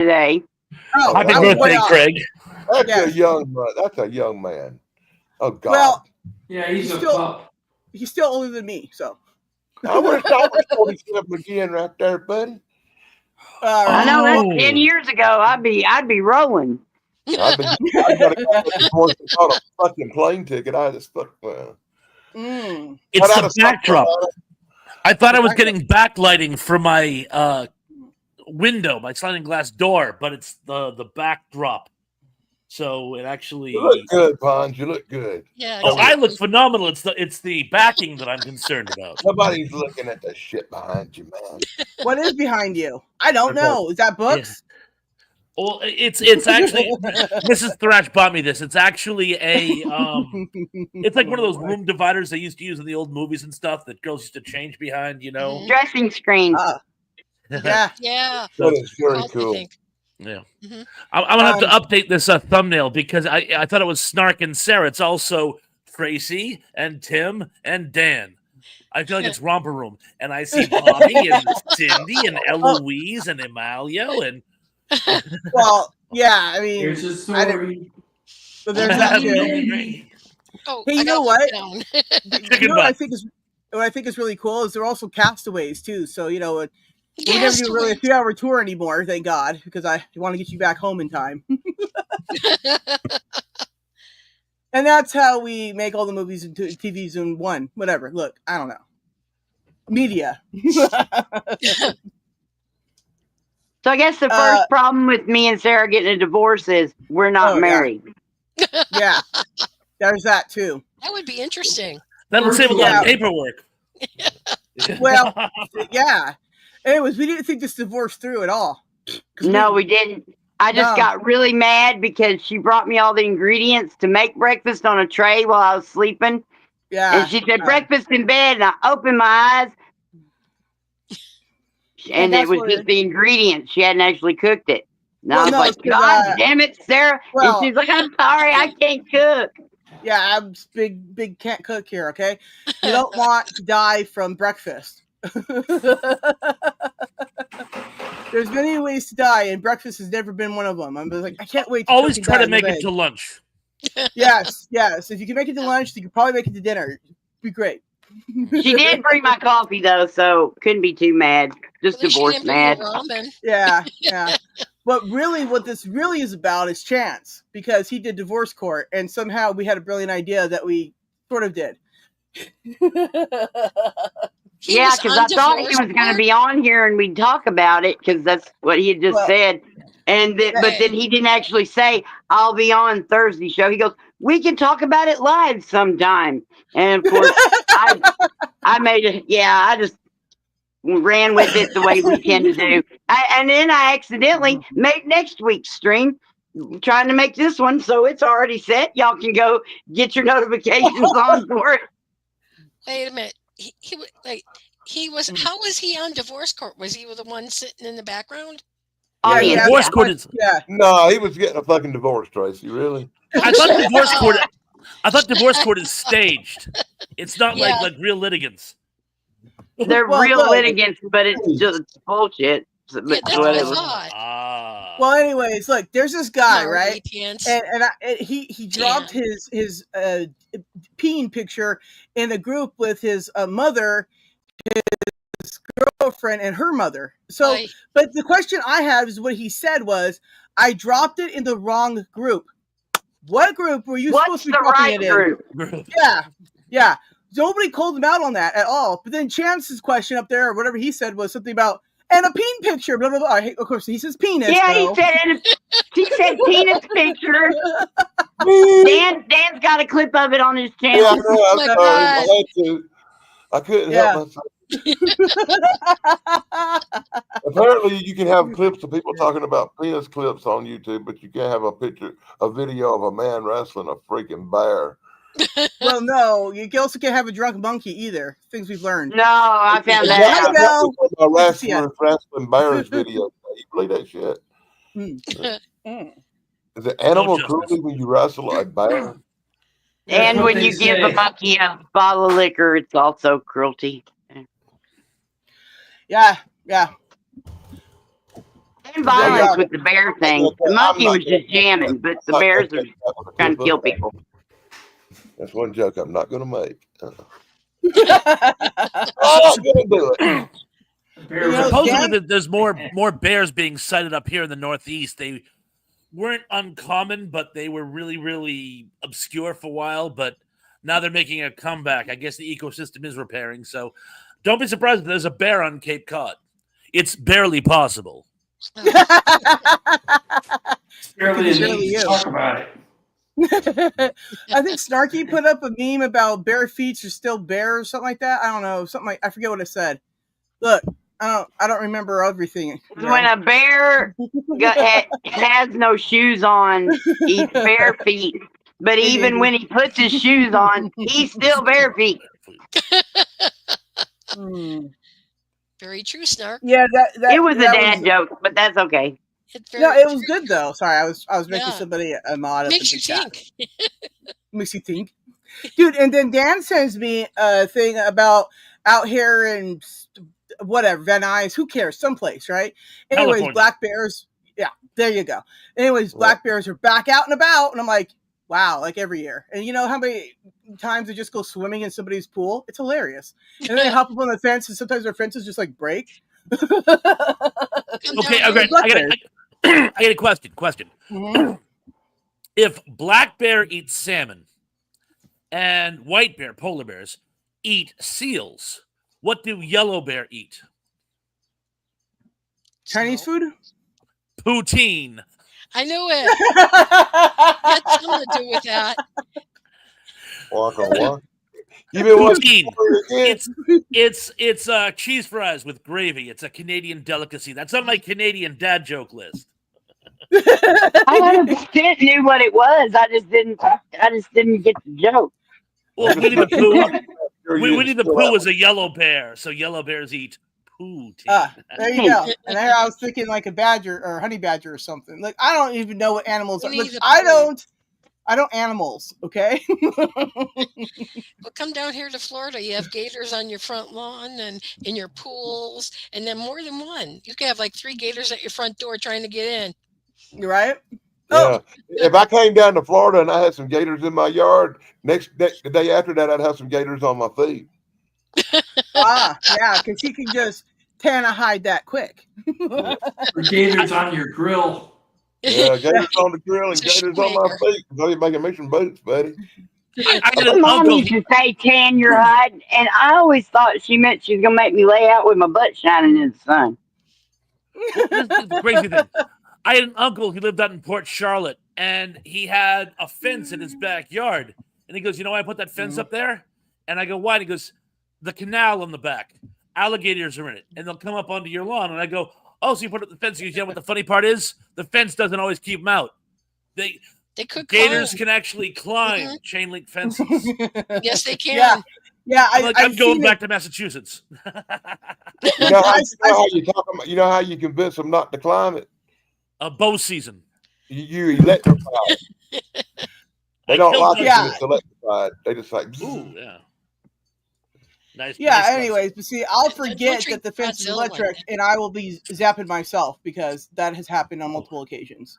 today. Oh, Happy that was birthday, way off. Craig. That's a young man. Oh God. Well, Yeah, he's a still- pup. he's still older than me, so. I was 47 again right there, buddy. All I right. know Oh. that's 10 years ago. I'd be rolling. I got a divorce without a fucking plane ticket. I just fuck. Mm. It's Got out the of South backdrop. Carolina. I thought I was getting backlighting from my window, my sliding glass door, but it's the backdrop. So it actually. You look good, Pons. You look good. Yeah. Oh, I exactly. look phenomenal. It's the backing that I'm concerned about. Nobody's looking at the shit behind you, man. What is behind you? I don't know. Is that books? Well, it's actually Mrs. Thrash bought me this. It's actually a it's like one of those room dividers they used to use in the old movies and stuff that girls used to change behind, you know. Dressing screen. Yeah. Yeah. That is very I cool. think. Yeah. Mhm. I'm gonna have to update this thumbnail because I thought it was Snark and Sarah. It's also Tracy and Tim and Dan. I feel like it's Romper Room, and I see Bobby and Cindy and Eloise and Emalio and. Well, yeah. I mean, Here's a I didn't- story. but there's that too. Oh, Hey, I you know gotta what? look down. You know what I think is really cool is they're also castaways too. So we never do really a 3-hour tour anymore, thank God, because I want to get you back home in time. And that's how we make all the movies and TVs in one. Whatever. Look, I don't know. Media. So I guess the first problem with me and Sarah getting a divorce is we're not married. Yeah. There's that too. That would be interesting. That would save a lot of paperwork. Well, yeah. Anyways, we didn't think this divorce through at all. No, we didn't. I just got really mad because she brought me all the ingredients to make breakfast on a tray while I was sleeping. Yeah. And she said, breakfast in bed. And I opened my eyes. And it was just the ingredients. She hadn't actually cooked it. And I was like, God damn it, Sarah. Well, and she's like, I'm sorry, I can't cook. Yeah, I'm big can't cook here, okay? You don't want to die from breakfast. There's many ways to die, and breakfast has never been one of them. I'm like, I can't wait to always try to make it to lunch. Yes. If you can make it to lunch, you can probably make it to dinner. It'd be great. She did bring my coffee though, so couldn't be too mad. Just divorce mad. Yeah. But really, what this really is about is Chance, because he did divorce court, and somehow we had a brilliant idea that we sort of did. Yeah, because I thought he was going to be on here and we'd talk about it because that's what he had just said. And but then he didn't actually say, I'll be on Thursday show. He goes, we can talk about it live sometime. And of course, I made it. Yeah, I just ran with it the way we tend to do. And then I accidentally made next week's stream, trying to make this one. So it's already set. Y'all can go get your notifications on for it. Wait a minute. He was. How was he on divorce court? Was he the one sitting in the background? Yeah, divorce court is. Yeah. No, he was getting a fucking divorce, Tracy. Really? I thought divorce court is staged. It's not like real litigants. They're real litigants, but it's just bullshit. Yeah, that's what I thought. Well, anyways, look, there's this guy, No, right? pants. And he dropped his peeing picture in a group with his mother, his girlfriend, and her mother. So, but the question I have is what he said was, I dropped it in the wrong group. What group were you supposed to be dropping it in? Yeah. Nobody called him out on that at all. But then Chance's question up there, or whatever he said, was something about, and a peen picture, blah, blah, blah. Of course, he says penis. Yeah, though. he said penis picture. Dan's got a clip of it on his channel. Yeah, I know. I couldn't help myself. Apparently, you can have clips of people talking about penis clips on YouTube, but you can't have a video of a man wrestling a freaking bear. Well, no, you also can't have a drunk monkey either. Things we've learned. No, I found that out. A wrestling bears video. You believe that shit? Is it animal cruelty when you wrestle a bear? And when you give a monkey a bottle of liquor, it's also cruelty. Yeah. And violence with the bear thing. The monkey was just jamming, but the bears are trying to kill people. That's one joke I'm not going to make. I'm not going to do it. Supposedly, there's more bears being sighted up here in the Northeast. They weren't uncommon, but they were really, really obscure for a while. But now they're making a comeback. I guess the ecosystem is repairing. So don't be surprised if there's a bear on Cape Cod. It's barely possible. Barely you talk about it. I think Snarky put up a meme about bare feet are still bare or something like that. I don't know. I forget what it said. Look, I don't remember everything. When a bear has no shoes on, he's bare feet. But even when he puts his shoes on, he's still bare feet. Very true, Snark. Yeah, it was a dad joke, but that's okay. No, it was good though. Sorry, I was making somebody a mod. Makes you think. Makes you think, dude. And then Dan sends me a thing about out here in whatever Van Nuys. Who cares? Someplace, right? Anyways, California. Black bears. Yeah, there you go. Anyways, black bears are back out and about, and I'm like, wow, like every year. And you know how many times they just go swimming in somebody's pool? It's hilarious. And then they hop up on the fence, and sometimes their fences just like break. Okay, I got a question. Mm-hmm. If black bear eats salmon and white bear, polar bears, eat seals, what do yellow bear eat? Chinese food? Poutine. I knew it. Had something to do with that. Walk. You been watching? It's cheese fries with gravy. It's a Canadian delicacy. That's on my Canadian dad joke list. I 100% knew what it was. I just didn't get the joke. Well, Winnie the Pooh. Winnie the Pooh is a yellow bear, so yellow bears eat poutine. There you go. And there I was thinking like a badger or honey badger or something. Like I don't even know what animals are. Look, I don't animals, okay? Well, come down here to Florida. You have gators on your front lawn and in your pools, and then more than one. You can have like 3 gators at your front door trying to get in. You're right. Yeah. If I came down to Florida and I had some gators in my yard, the day after that, I'd have some gators on my feet. Yeah, because you can just hide that quick. Or gators on your grill. Yeah, gators on the grill and gators on my feet. So you're making me some boots, buddy. My mom used to say tan your hide, and I always thought she meant she was gonna make me lay out with my butt shining in the sun. This is the crazy thing. I had an uncle who lived out in Port Charlotte, and he had a fence in his backyard. And he goes, "You know why I put that fence up there?" And I go, "Why?" And he goes, "The canal on the back. Alligators are in it, and they'll come up onto your lawn." And I go, "Oh, so you put up the fence?" He goes, "You know what the funny part is? The fence doesn't always keep them out. They could gators climb. can actually climb chain link fences." Yes, they can. Yeah. I'm going back to Massachusetts. You know how you convince them not to climb it? Bow season. You electrify it. They don't like it when it's electrified. They just like, ooh, yeah. Nice. Anyways, but see, I'll forget that the fence is electric, and I will be zapping myself because that has happened on multiple occasions.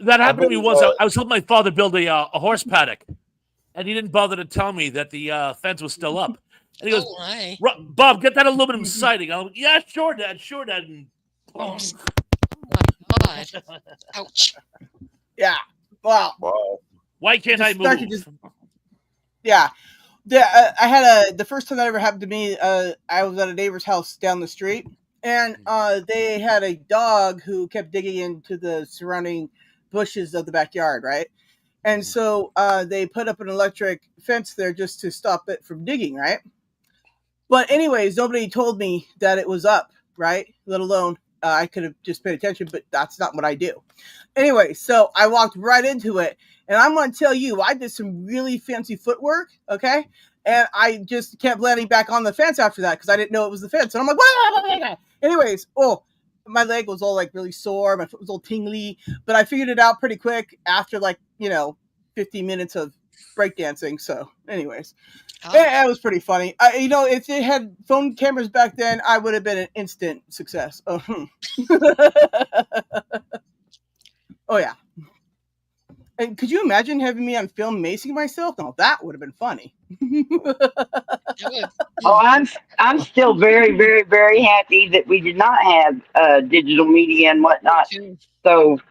That happened to me once. I was helping my father build a horse paddock, and he didn't bother to tell me that the fence was still up. And he goes, "Bob, get that aluminum siding." I'm like, "Yeah, sure, Dad. And oh my God! Ouch! Yeah. Wow. Why can't I move? I had the first time that ever happened to me. I was at a neighbor's house down the street, and they had a dog who kept digging into the surrounding bushes of the backyard, right? And so they put up an electric fence there just to stop it from digging, right? But anyways, nobody told me that it was up, right? Let alone I could have just paid attention, but that's not what I do. Anyway, so I walked right into it, and I'm going to tell you, I did some really fancy footwork, okay? And I just kept landing back on the fence after that because I didn't know it was the fence. And I'm like, wah! Anyways, my leg was all like really sore, my foot was all tingly, but I figured it out pretty quick after 15 minutes of breakdancing. So, anyways, that was pretty funny. If it had phone cameras back then, I would have been an instant success. Oh, oh yeah. And could you imagine having me on film macing myself? No, that would have been funny. Oh, I'm still very, very, very happy that we did not have digital media and whatnot. So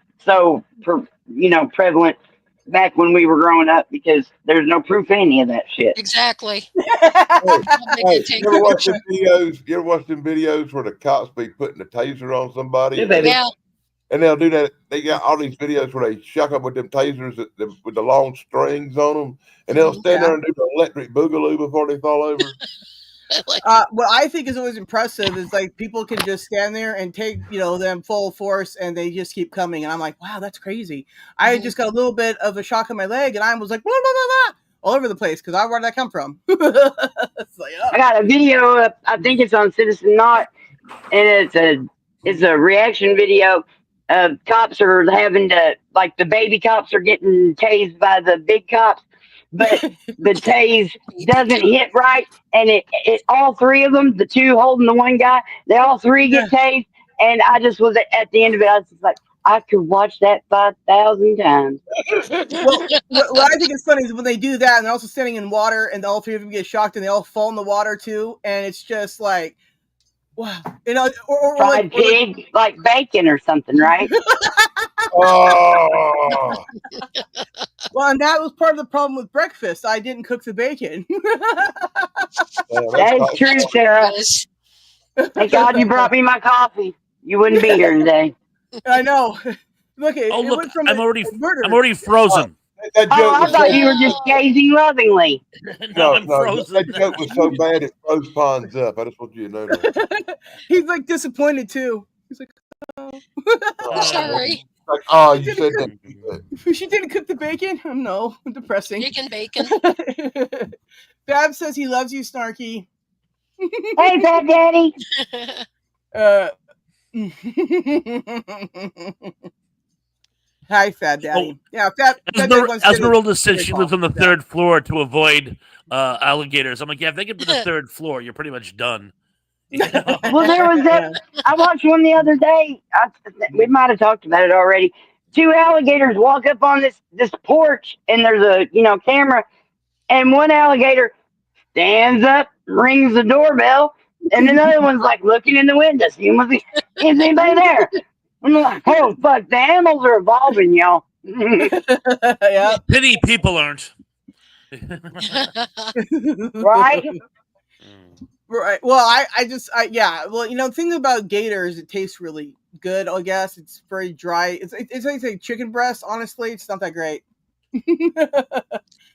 prevalent back when we were growing up, because there's no proof of any of that shit. Exactly. Hey, you ever watch them videos? You ever watch them videos where the cops be putting the taser on somebody? Yeah, baby. Yeah. And they'll do that. They got all these videos where they shock them with them tasers with the long strings on them, and they'll stand there and do the electric boogaloo before they fall over. What I think is always impressive is like people can just stand there and take them full force, and they just keep coming. And I'm like, wow, that's crazy. I just got a little bit of a shock in my leg, and I was like, blah, blah, blah, blah, all over the place because where did that come from? It's like, I got a video. I think it's on Citizen Not, and it's a reaction video. Cops are having to, like, the baby cops are getting tased by the big cops, but the tase doesn't hit right, and it all three of them, the two holding the one guy, they all three get tased, and I just was at the end of it, I was just like, I could watch that 5,000 times. Well, what I think is funny is when they do that, and they're also standing in water, and all three of them get shocked, and they all fall in the water too, and it's just like, wow, or fried pig, like bacon or something, right? Oh. Well, and that was part of the problem with breakfast. I didn't cook the bacon. That is true, Sarah. Thank God you brought me my coffee. You wouldn't be here today. I know. Look, look, I'm already frozen. I thought you were just gazing lovingly. No, I'm frozen. That joke was so bad it froze Ponds up. I just want you to know that. He's like disappointed too. He's like, oh. Sorry. Like, oh, you said that. She didn't cook the bacon? Oh, no, depressing. Bacon. Bab says he loves you, Snarky. Hey, Fat Daddy. Hi, Fat Daddy. Yeah, Esmeralda said she lives on the third floor to avoid alligators. I'm like, yeah, if they get to the third floor, you're pretty much done. Well, there was that. I watched one the other day. We might have talked about it already. Two alligators walk up on this porch, and there's a camera, and one alligator stands up, rings the doorbell, and another one's like looking in the window, seeing is anybody there. I'm like, oh fuck, the animals are evolving, y'all. Yeah. Pity people aren't. Right? Right. Well, Well, the thing about gators, it tastes really good. I guess it's very dry. It's like chicken breast. Honestly, it's not that great.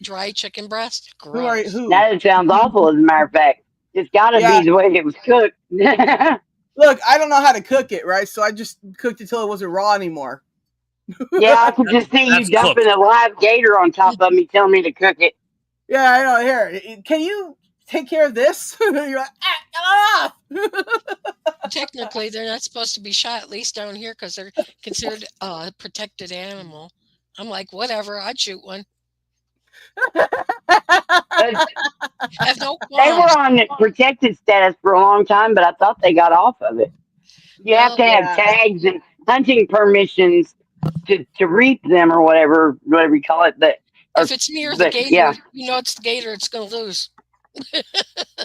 Dry chicken breast. Gross. Who? That sounds awful. As a matter of fact, it's got to be the way it was cooked. Look, I don't know how to cook it, right? So I just cooked it till it wasn't raw anymore. Yeah, I could just see you dumping a live gator on top of me, telling me to cook it. Yeah, I know. Here, can you take care of this? You're like, get off! Technically, they're not supposed to be shot, at least down here, because they're considered a protected animal. I'm like, whatever, I'd shoot one. They No were on protected status for a long time, but I thought they got off of it. You have to have tags and hunting permissions to reap them, or whatever you call it. If it's near the gator, it's the gator, it's going to lose.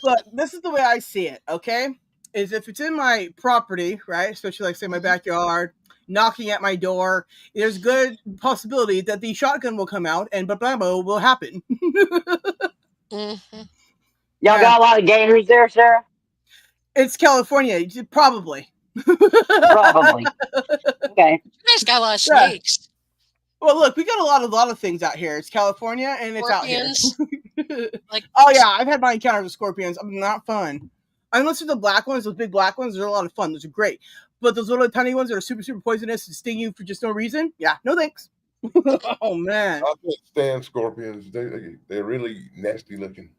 Look, this is the way I see it, okay? Is if it's in my property, right? Especially like say my backyard, knocking at my door, there's good possibility that the shotgun will come out and blah will happen. Mm-hmm. Y'all got a lot of gators there, Sarah? It's California, probably. Probably. Okay. You guys got a lot of snakes. Well, look, we got a lot of things out here. It's California, and it's Scorpions. out here. I've had my encounters with scorpions. Not fun. Unless they're the black ones, those big black ones, they're a lot of fun. Those are great. But those little tiny ones that are super, super poisonous and sting you for just no reason, no thanks. Oh, man. I can't stand scorpions. They're really nasty looking.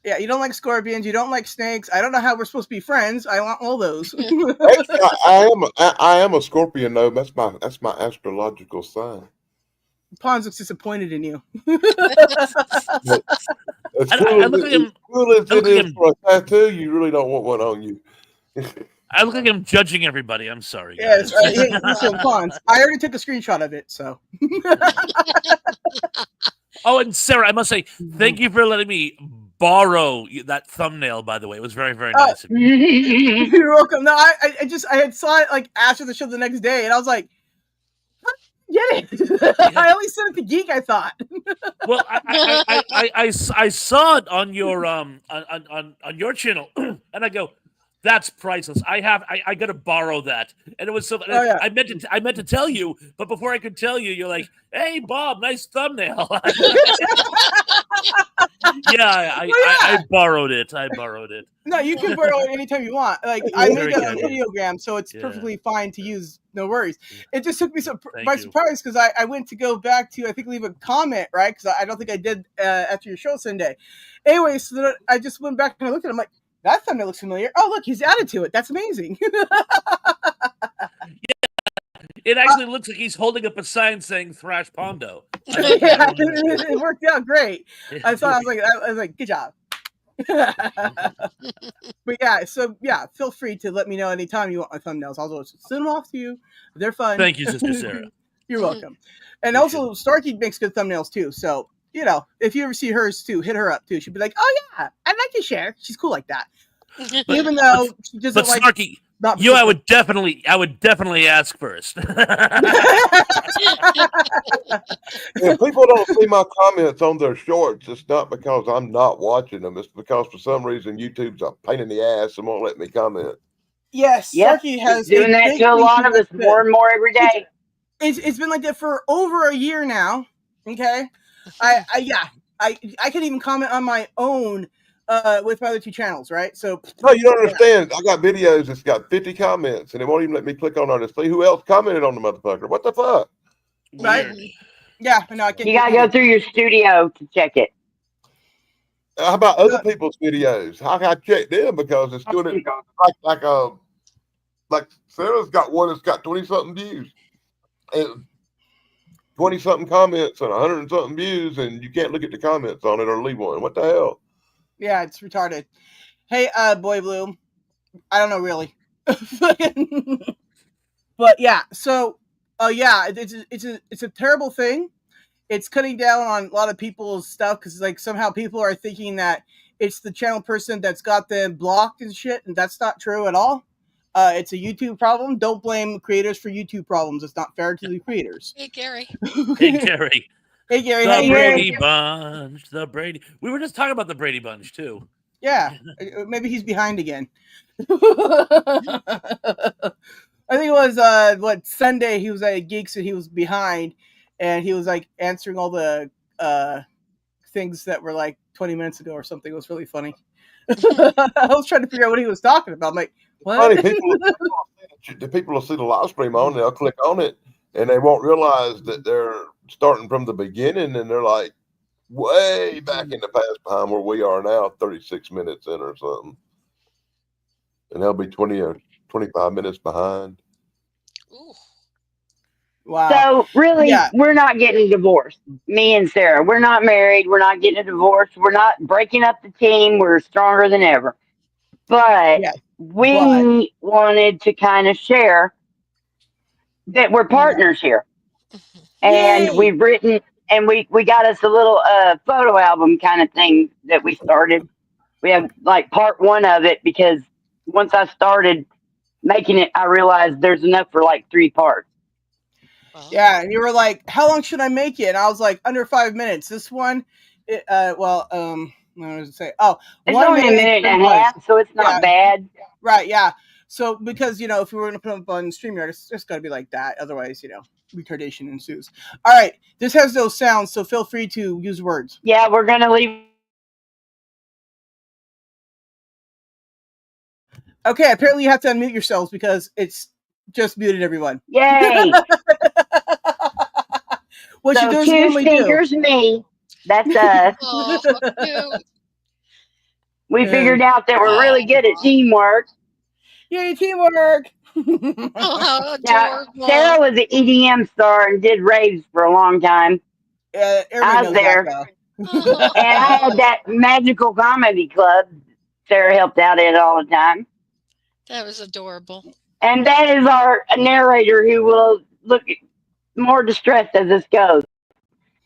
Yeah, you don't like scorpions. You don't like snakes. I don't know how we're supposed to be friends. I want all those. I am a Scorpion though. That's my astrological sign. Pons looks disappointed in you. As I look at him. cool as it is for a tattoo, you really don't want one on you. I look like I'm judging everybody. I'm sorry, Yes, guys. hey, listen, Pons. I already took a screenshot of it, so. Oh, and Sarah, I must say, thank you for letting me borrow that thumbnail. By the way, it was very, very nice of you. You're welcome. No, I had saw it like after the show the next day, and I was like, get it. I only sent it to Geek, I thought. Well, I saw it on your on your channel, and I go, that's priceless. I got to borrow that, and it was so. Oh, yeah. I meant to tell you, but before I could tell you, you're like, "Hey, Bob, nice thumbnail." Yeah, I borrowed it. I borrowed it. No, you can borrow it anytime you want. Like I made a videogram, so it's perfectly fine to use. No worries. It just took me by surprise because I went to go back to, I think, leave a comment, right? Because I don't think I did after your show Sunday. Anyway, so then I just went back and I looked at it. I'm like, that thumbnail looks familiar. Oh, look, he's added to it. That's amazing. It actually looks like he's holding up a sign saying "Thrash Pondo." Yeah, it worked out great. I was like, good job. But yeah, so yeah, feel free to let me know anytime you want my thumbnails. I'll just send them off to you. They're fun. Thank you, Sister Sarah. You're welcome. And also, Starkey makes good thumbnails too. So if you ever see hers too, hit her up too. She'll be like, "Oh yeah, I'd like to share." She's cool like that. Even though she doesn't like. Snarky, I would definitely ask first. If people don't see my comments on their shorts, it's not because I'm not watching them. It's because for some reason YouTube's a pain in the ass and won't let me comment. Yes, Starkey has doing that to a lot of us more and more every day. It's been like that for over a year now. Okay, I can even comment on my own. With my other two channels, right? So no, you don't understand. I got videos that's got 50 comments, and it won't even let me click on it to see who else commented on the motherfucker. What the fuck? Right? Yeah, no, I can't. You gotta go through your studio to check it. How about other people's videos? How can I check them because it's doing it like Sarah's got one that's got 20-something views and 20-something comments and 100-something views, and you can't look at the comments on it or leave one. What the hell? Yeah, it's retarded. Hey, Boy Blue. I don't know really. But yeah, so yeah, it's a terrible thing. It's cutting down on a lot of people's stuff because like somehow people are thinking that it's the channel person that's got them blocked and shit, and that's not true at all. It's a YouTube problem. Don't blame creators for YouTube problems. It's not fair to the creators. Hey, Gary. Hey, Gary. Hey, Gary. The Brady Bunch. The Brady. We were just talking about the Brady Bunch, too. Yeah. Maybe he's behind again. I think it was, Sunday he was at Geeks and he was behind and he was, like, answering all the things that were, like, 20 minutes ago or something. It was really funny. I was trying to figure out what he was talking about. I'm like, what? Funny, people will see the live stream on, they'll click on it, and they won't realize that they're starting from the beginning, and they're like way back in the past behind where we are now, 36 minutes in or something. And they'll be 20 or 25 minutes behind. Ooh. Wow. So really, we're not getting divorced. Me and Sarah, we're not married. We're not getting a divorce. We're not breaking up the team. We're stronger than ever. But we wanted to kind of share that we're partners here. And we've written, and we got us a little photo album kind of thing that we started. We have like part one of it because once I started making it, I realized there's enough for like 3 parts. Yeah, and you were like, "How long should I make it?" And I was like, "Under 5 minutes." This one, what was it say? Oh, it's only a minute and a half, so it's not bad. Right? Yeah. So because if we were going to put up on StreamYard, it's just got to be like that. Otherwise, retardation ensues. All right, this has those sounds, so feel free to use words. Yeah, we're gonna leave. Okay, apparently you have to unmute yourselves because it's just muted everyone. Yay! What so you do is 2 stinkers, me. That's us. Oh, fuck you. We figured out that we're really good at teamwork. Yay, teamwork! Oh, how Now, adorable. Sarah was an EDM star and did raves for a long time. Everybody I was knows there. that, Oh, And I had that magical comedy club. Sarah helped out in all the time. that was adorable. And that is our narrator who will look more distressed as this goes.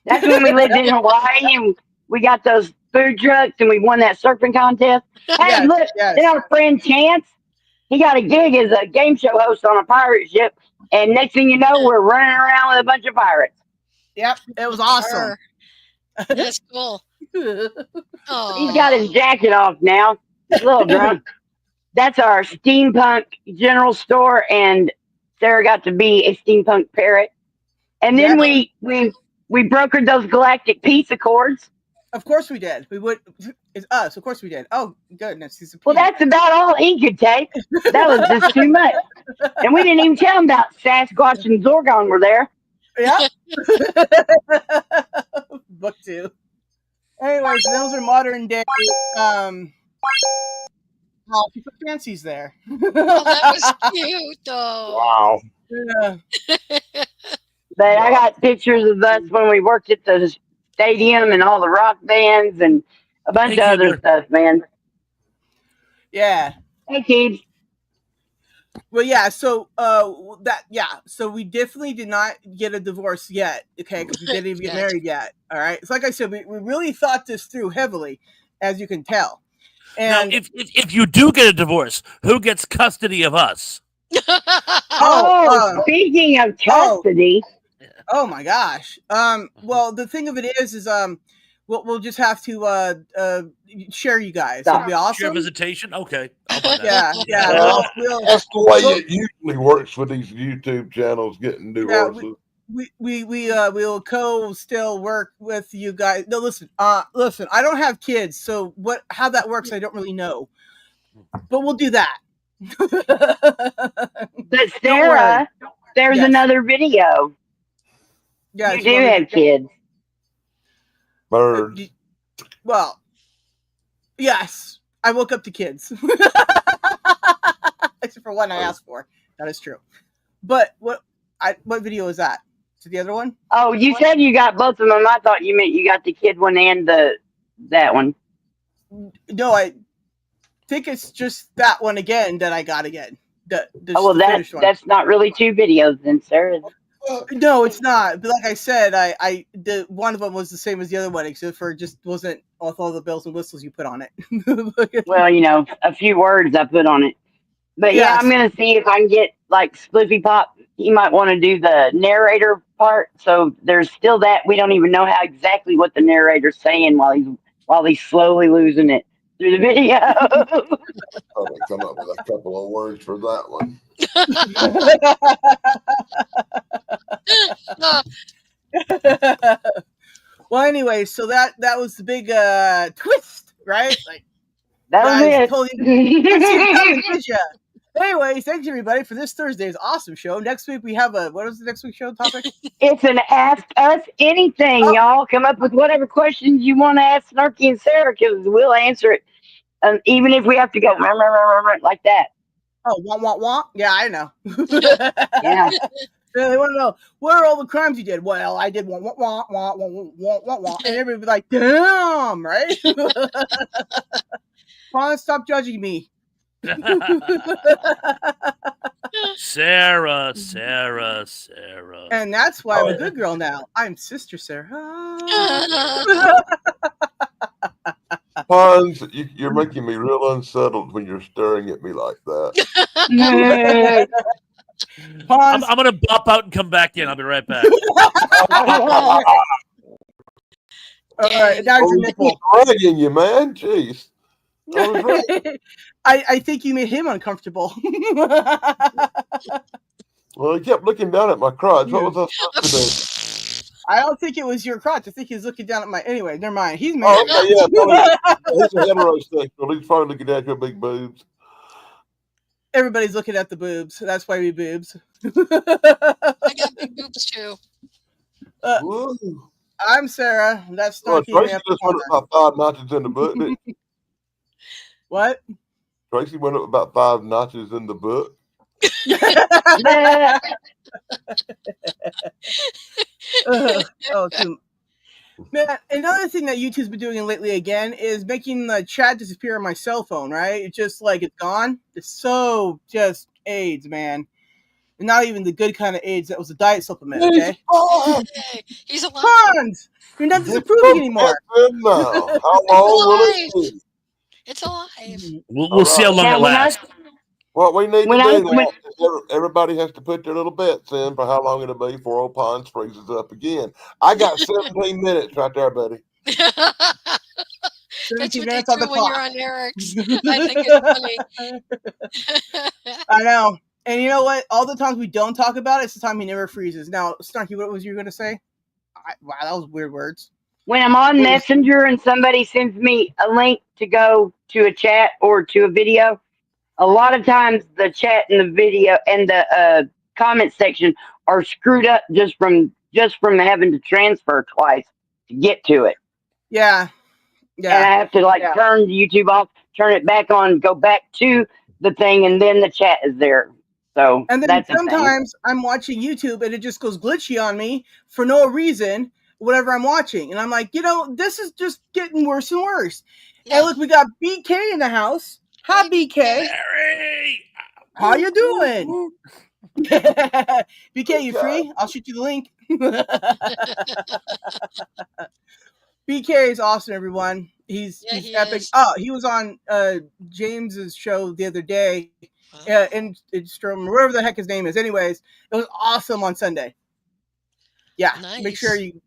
That's when we lived in Hawaii and we got those food trucks and we won that surfing contest. Hey, yes, look, yes. then our friend Chance, he got a gig as a game show host on a pirate ship. And next thing you know, we're running around with a bunch of pirates. Yep, it was awesome. Arr, that's cool. He's Oh, got his jacket off now. He's a little drunk. That's our steampunk general store, and Sarah got to be a steampunk parrot. And then Yep. we brokered those galactic peace accords. Of course we did. We would. It's us. Of course we did. Oh goodness, he's a Well, peanut. that's about all he could take. That was just too much. And we didn't even tell him about Sasquatch and Zorgon were there. Yeah. Book 2. Anyways, those are modern day people fancies there. oh, that was cute, though. Wow. Yeah. But I got pictures of us when we worked at the stadium and all the rock bands and a bunch Hey, of other Huber. stuff, man. Yeah. Hey, kids. Well, yeah. So, So we definitely did not get a divorce yet. Okay, because we didn't even get Yes. married yet. All right. So, like I said, we really thought this through heavily, as you can tell. Now, And if you do get a divorce, who gets custody of us? Speaking of custody, oh my gosh. Well, the thing of it is we'll just have to share you guys. It'll be Share awesome. visitation? Okay. I'll buy that. Yeah. That's the way it usually works with these YouTube channels getting divorces. We'll still work with you guys. No, listen. I don't have kids, so how that works, I don't really know. But we'll do that. but Sarah, there's another video. Yeah, you do have kids. Birds. Well, yes, I woke up to kids. Except for one I asked for. That is true. But what video is that? Is it the other one? Oh, you said you got both of them. I thought you meant you got the kid one and that one. No, I think it's just that one again that I got again. That's not really 2 videos then, Sarah. No, it's not. But like I said, the one of them was the same as the other one, except for it just wasn't with all the bells and whistles you put on it. Well, a few words I put on it. But yeah, I'm gonna see if I can get like Spliffy Pop. He might want to do the narrator part. So there's still that. We don't even know how exactly what the narrator's saying while he's slowly losing it through the video. Probably come up with a couple of words for that one. Well, anyway, so that was the big twist, right? Like that was it. Anyways, thanks everybody for this Thursday's awesome show. Next week we have what is the next week's show topic? It's an Ask Us Anything, y'all. Come up with whatever questions you want to ask Snarky and Sarah, because we'll answer it, even if we have to go like that. Oh, wah. Yeah, I know. Yeah. They want to know, what are all the crimes you did? Well, I did wah. And everybody be like, damn, right? Come on, stop judging me. Sarah. And that's why I'm a good girl now. I'm Sister Sarah. Hans, you're making me real unsettled when you're staring at me like that. I'm going to bop out and come back in. I'll be right back. All right, now your nipple. Dragging you, man. Jeez. I think you made him uncomfortable. Well, he kept looking down at my crotch. What was I supposed to do? I don't think it was your crotch. I think he was looking down at my. Anyway, never mind. He's married. Oh, okay, yeah. He's a heterosexual. He's probably looking at your big boobs. Everybody's looking at the boobs. That's why we boobs. I got big boobs too. I'm Sarah. That's Snarky. Tracy just went up about 5 notches in the book. What? Tracy went up about 5 notches in the book. Man, another thing that YouTube's been doing lately again is making the chat disappear on my cell phone, right? It's just like it's gone. It's so just AIDS, man. And not even the good kind of AIDS that was a diet supplement, okay? He's alive. Hans! You're not disapproving anymore. How long will it be? It's alive. We'll see how long it lasts. What we need to do now is everybody has to put their little bets in for how long it'll be before old Pons freezes up again. I got 17 minutes right there, buddy. 17 minutes on the clock. When you're on Eric's. I think it's funny. I know. And you know what? All the times we don't talk about it, it's the time he never freezes. Now, Snarky, what was you going to say? Wow, that was weird words. When I'm on Messenger and somebody sends me a link to go to a chat or to a video, a lot of times the chat and the video and the comment section are screwed up just from having to transfer twice to get to it. Yeah. And I have to turn YouTube off, turn it back on, go back to the thing, and then the chat is there. So and then sometimes I'm watching YouTube and it just goes glitchy on me for no reason, whatever I'm watching. And I'm like, this is just getting worse and worse. Yeah. And look, we got BK in the house. Hi, BK. Larry! How you doing? BK, you free? I'll shoot you the link. BK is awesome, everyone. He's epic. Oh, he was on James's show the other day. In Strom, wherever the heck his name is. Anyways, it was awesome on Sunday. Yeah, nice. Make sure you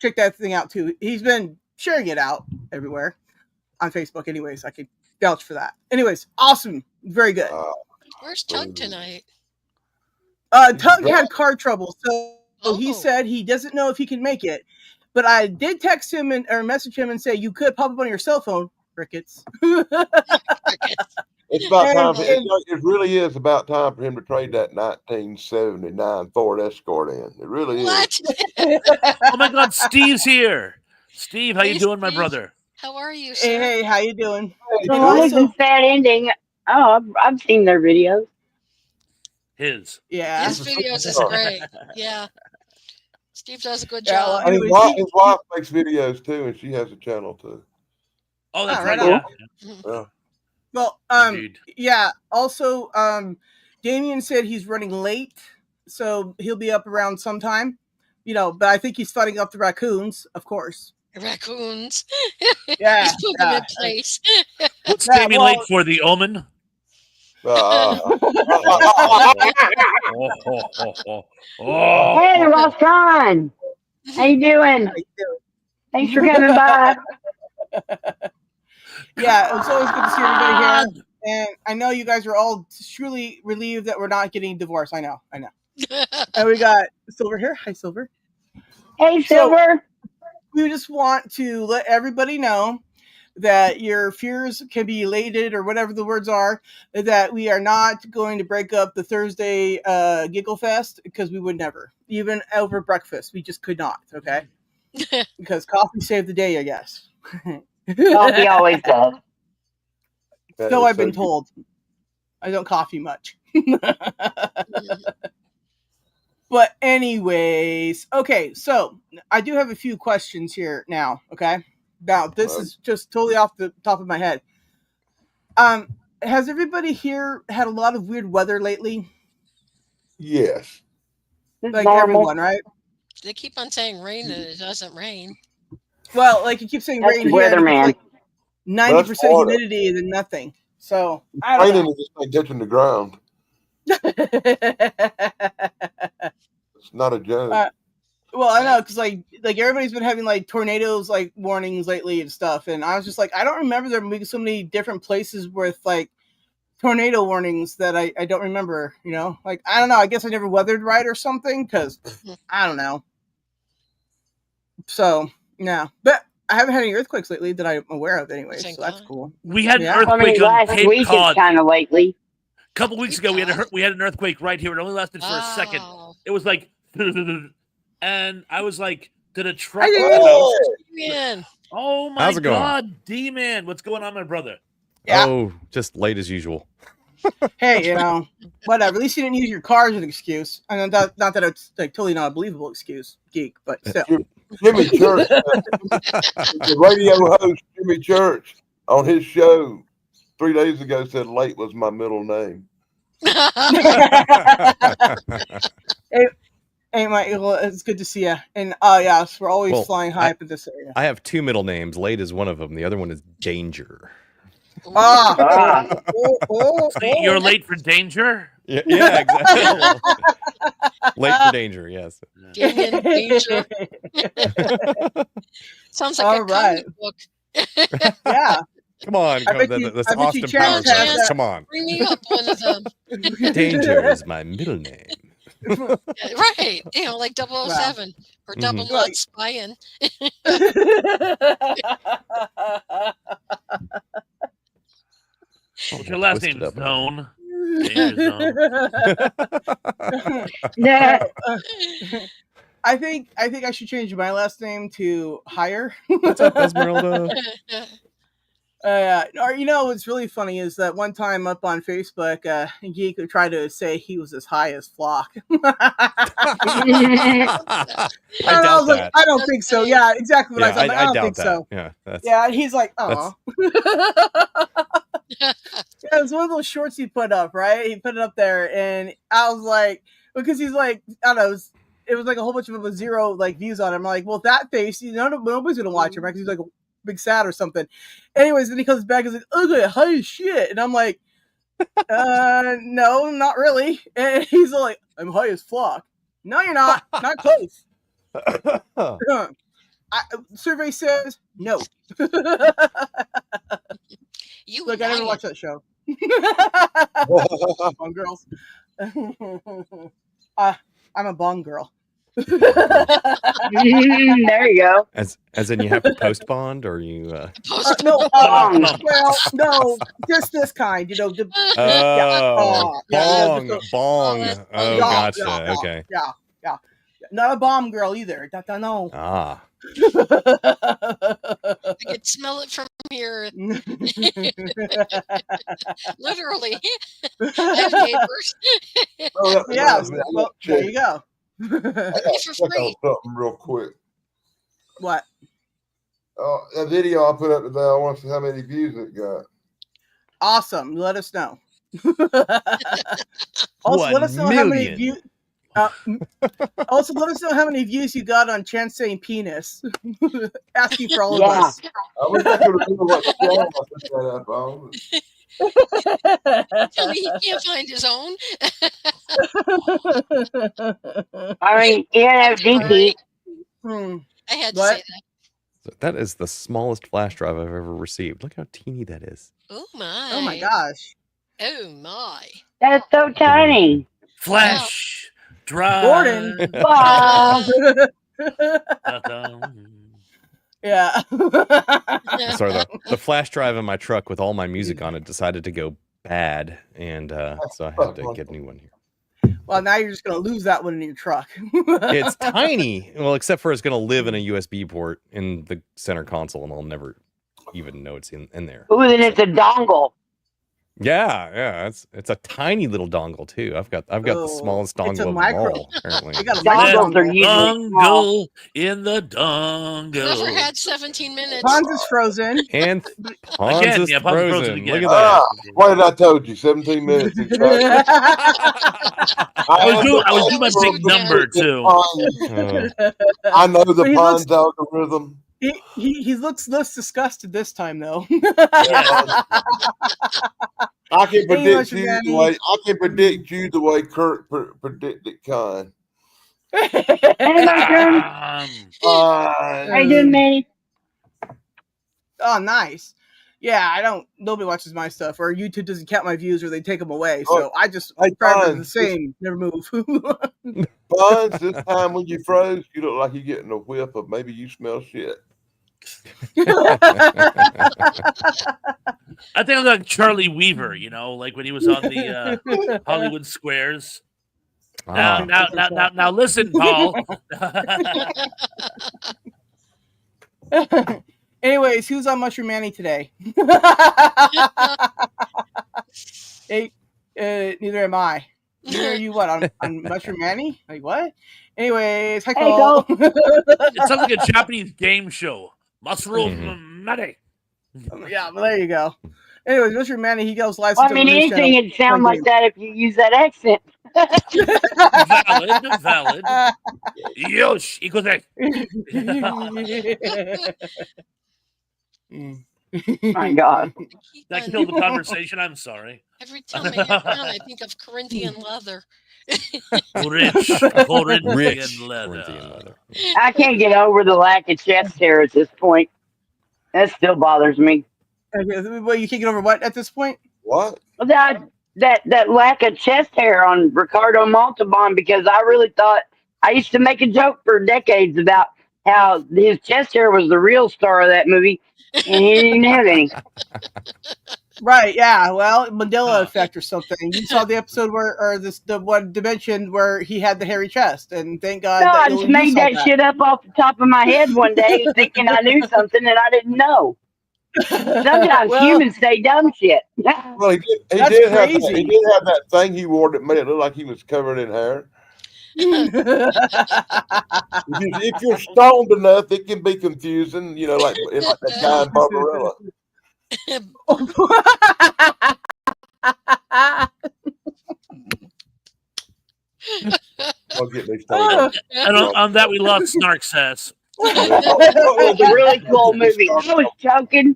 check that thing out too. He's been sharing it out everywhere on Facebook. Anyways, I could vouch for that. Anyways, awesome, very good. Where's Tug tonight? Tug had car trouble, so he said he doesn't know if he can make it. But I did text him or message him and say you could pop up on your cell phone. Crickets. It's about time. It really is about time for him to trade that 1979 Ford Escort in. It really is. Oh my God, Steve's here. Steve, how you doing, my brother? How are you, sir? Hey, how you doing? Sad ending. Oh, I've seen their videos. His videos is great. Yeah. Steve does a good job. And his wife makes videos too, and she has a channel too. Oh, that's right. Yeah. Well, yeah. Also, Damien said he's running late, so he'll be up around sometime. But I think he's fighting up the raccoons, of course. Raccoons. Yeah. He's putting them in place. What's Damien late for? The Omen? Hey, Roscon. How you doing? Thanks for coming by. Yeah, it's always good to see everybody here. And I know you guys are all truly relieved that we're not getting divorced. I know. And we got Silver here. Hi, Silver. Hey, Silver. We just want to let everybody know that your fears can be elated, or whatever the words are, that we are not going to break up the Thursday Giggle Fest, because we would never. Even over breakfast. We just could not, okay? Because coffee saved the day, I guess. Coffee always does. So I've been told. I don't coffee much. But anyways, okay, so I do have a few questions here now, okay? Now, this is just totally off the top of my head. Has everybody here had a lot of weird weather lately? Yes. Like everyone, right? They keep on saying rain and it doesn't rain. Well, like you keep saying That's rain here. Weatherman. 90% humidity and then nothing. So I don't know. Raining is just like getting the ground. It's not a joke. Well, I know, because like everybody's been having like tornadoes like warnings lately and stuff, and I was just like, I don't remember there being so many different places with like tornado warnings that I don't remember. Like I don't know. I guess I never weathered right or something, because I don't know. So yeah, but I haven't had any earthquakes lately that I'm aware of, anyway. So that's cool. We had an earthquake on last Cape week Cod. Is kind of lately. A couple weeks ago, we had an earthquake right here. It only lasted for a second. It was like, and I was like, did a truck? Oh my God, D-Man, what's going on, my brother? Yeah. Oh, just late as usual. Hey, whatever. At least you didn't use your car as an excuse. I mean, not that it's like totally not a believable excuse, geek, but still. Jimmy Church, the radio host Jimmy Church, on his show 3 days ago said late was my middle name. Hey, Michael, it's good to see you. And yes, we're always flying high up in this area. I have 2 middle names. Late is one of them. The other one is Danger. You're late for danger? Yeah, exactly. Late for danger, yes. Danger. Sounds like a comic book. Yeah. Come on, that's Austin Powers. Come on. Bring me up one of them. Danger is my middle name. Right. Like 007 or Double Blood Spying. What's your last name? Zone. Yeah. I think I should change my last name to Higher. What's up, Esmeralda? Or what's really funny is that one time up on Facebook, Geek would try to say he was as high as Flock. I don't think so. Yeah, exactly what I thought. I don't think so. Yeah, and he's like, oh. Yeah, it was one of those shorts he put up, right? He put it up there, and I was like, because he's like, I don't know, it was like a whole bunch of them with 0 views on it. I'm like, well, that face, nobody's gonna watch him, right? Because he's like a big sad or something. Anyways, then he comes back and he's like, ugly, high as shit, and I'm like, no, not really. And he's like, I'm high as Flock. No, you're not. Not close. Survey says no. Look, I never watched that show. Bong girls. I'm a bong girl. There you go. As in you have to post bond, or you? No, well, no, just this kind. Bong. Oh, gotcha. Okay. Yeah. Not a bomb girl either. No. Ah. I could smell it from here. Literally. I have neighbors. Well, there you go. I got to check on something real quick. What? A video I put up today, I want to see how many views it got. Awesome. Let us know. Also, let us know how many views. Also, let us know how many views you got on Chance saying penis. Asking for all of us. I wish I could remember what channel I put that up on. Tell me he can't find his own. I mean, DP. I had to say that. That is the smallest flash drive I've ever received. Look how teeny that is. Oh my! Oh my gosh! Oh my! That's so tiny. Flash drive. Gordon. Yeah. Sorry, the flash drive in my truck with all my music on it decided to go bad, and so I had to get a new one here. Well, now you're just going to lose that one in your truck. It's tiny. Well, except for it's going to live in a USB port in the center console, and I'll never even know it's in there. Ooh, then it's a dongle. Yeah, it's a tiny little dongle too. I've got the smallest dongle of them all. Apparently, dongles are usually dongle in the dongle. Whoever had 17 minutes. Pons is frozen. And Pons is frozen. Look at that. What did I told you? 17 minutes. I was doing my big number too. I know the Pons algorithm. He looks less disgusted this time, though. I can predict you the way Kurt predicted Con. Hey, my friend. How you doing, man? Oh, nice. Yeah, nobody watches my stuff, or YouTube doesn't count my views, or they take them away. So I just forever the same, never move. Buns, this time when you froze, you look like you're getting a whiff of maybe you smell shit. I think I'm like Charlie Weaver, like when he was on the Hollywood Squares. Now listen, Paul. Anyways, who's on Mushroom Manny today? Hey, Neither am I. Neither are you. What on Mushroom Manny? Like what? Anyways, hi Hey, Cole. It sounds like a Japanese game show. Mushroom Manny. Yeah, well, there you go. Anyways, Mushroom Manny, he goes live. Well, I mean, anything would sound like that if you use that accent. Valid. Yosh, ikozai. My God. That killed the conversation. I'm sorry. Every time I hear down, I think of Corinthian leather. Rich Corinthian leather. Corinthian leather. I can't get over the lack of chest hair at this point. That still bothers me. Well, you can't get over what at this point? What? That lack of chest hair on Ricardo Montalban, because I really thought I used to make a joke for decades about how his chest hair was the real star of that movie, and he didn't have any. Right, yeah. Well, Mandela effect or something. You saw the episode the one dimension where he had the hairy chest, and thank God. No, that I just made that shit up off the top of my head one day, thinking I knew something that I didn't know. Sometimes humans say dumb shit. Well, he did have that thing he wore that made it look like he was covered in hair. If you're stoned enough, it can be confusing. You know, like that guy in Barbarella. Don't get me started. And on that, we lost Snark sass. It's a really cool movie. I was joking.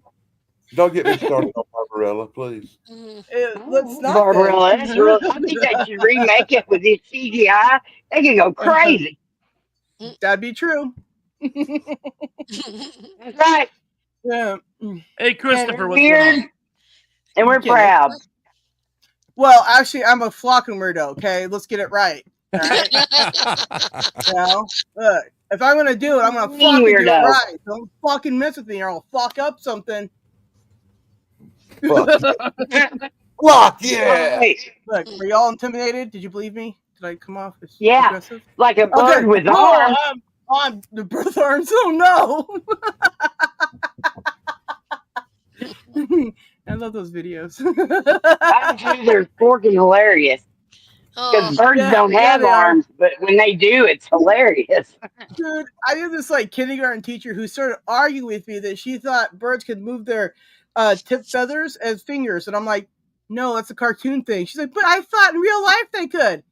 Don't get me started on Barbarella, please. Let's not. Barbarella. That's real. I think they should remake it with this CGI. They can go crazy. That'd be true. That's right. Yeah. Hey, Christopher, what's Weird, going on? and we're proud. Well, actually, I'm a flocking weirdo. Okay, let's get it right. All right. You know, look, if I'm gonna do it, I'm gonna fucking do it right. Don't fucking mess with me, or I'll fuck up something. Fuck yeah! Look, were y'all intimidated? Did you believe me? Did I come off as aggressive? Like a bird with arms. I'm the bird arms. Oh no! I love those videos. I think they're fucking hilarious. Because birds don't have arms, but when they do, it's hilarious. Dude, I had this kindergarten teacher who started arguing with me that she thought birds could move their tip feathers as fingers, and I'm like, no, that's a cartoon thing. She's like, but I thought in real life they could.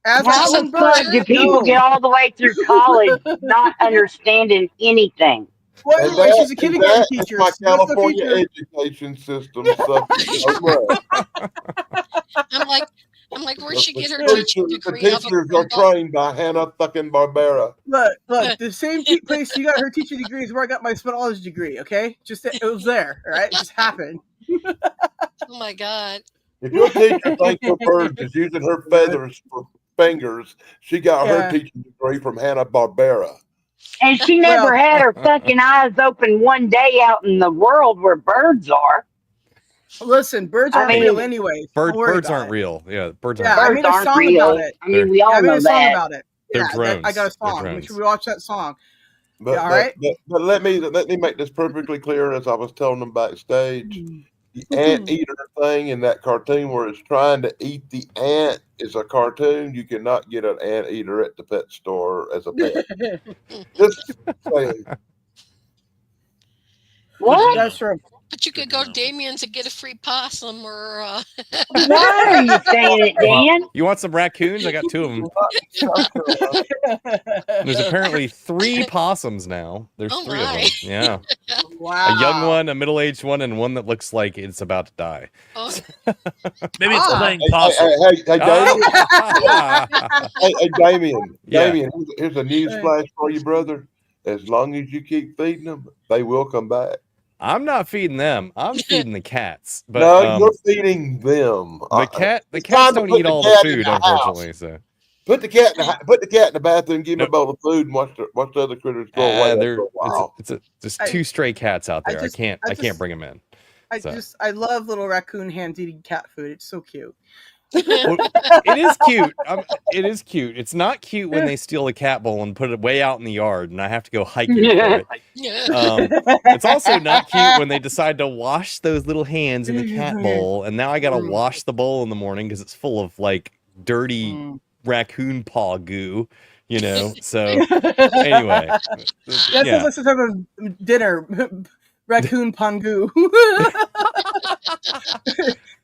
How the fuck do people get all the way through college not understanding anything? Well, she's a kindergarten teacher. My California education system. I'm like, where'd she get her teaching degree? The teachers are trained by Hanna-Barbera. Look, the same place she got her teaching degree is where I got my spelology degree, okay? Just, it was there, all right? It just happened. Oh, my God. If your teacher thinks her bird is using her feathers for fingers, she got her teaching degree from Hanna-Barbera. And she never had her fucking eyes open one day out in the world where birds are. Listen, birds aren't real anyway. Birds aren't real. Yeah, birds aren't I real. made a song about it. I mean, we all know a song that. about it. They're drones. I got a song. Make sure we watch that song. But, all right. But let me make this perfectly clear. As I was telling them backstage, the anteater thing in that cartoon where it's trying to eat the ant is a cartoon. You cannot get an anteater at the pet store as a pet. Just saying. What? That's true. But you could go to Damien's and get a free possum or. Why are you saying it, Dan? You want some raccoons? I got 2 of them. There's apparently 3 possums now. There's 3 of them. Yeah. Wow. A young one, a middle-aged one, and one that looks like it's about to die. Oh. Maybe it's playing possum. Hey, Damien. Damien, here's a news flash for you, brother. As long as you keep feeding them, they will come back. I'm not feeding them. I'm feeding the cats. But, no, you're feeding them. The cats don't eat all the food, unfortunately. So put the cat in the bathroom, give him a bowl of food, and watch the other critters go away. There's 2 stray cats out there. I can't bring them in. I love little raccoon hands eating cat food. It's so cute. Well, it is cute. It is cute. It's not cute when they steal a cat bowl and put it way out in the yard, and I have to go hiking for it. It's also not cute when they decide to wash those little hands in the cat bowl, and now I gotta wash the bowl in the morning because it's full of like dirty raccoon paw goo. So anyway, that's what's have a dinner. Raccoon pangu.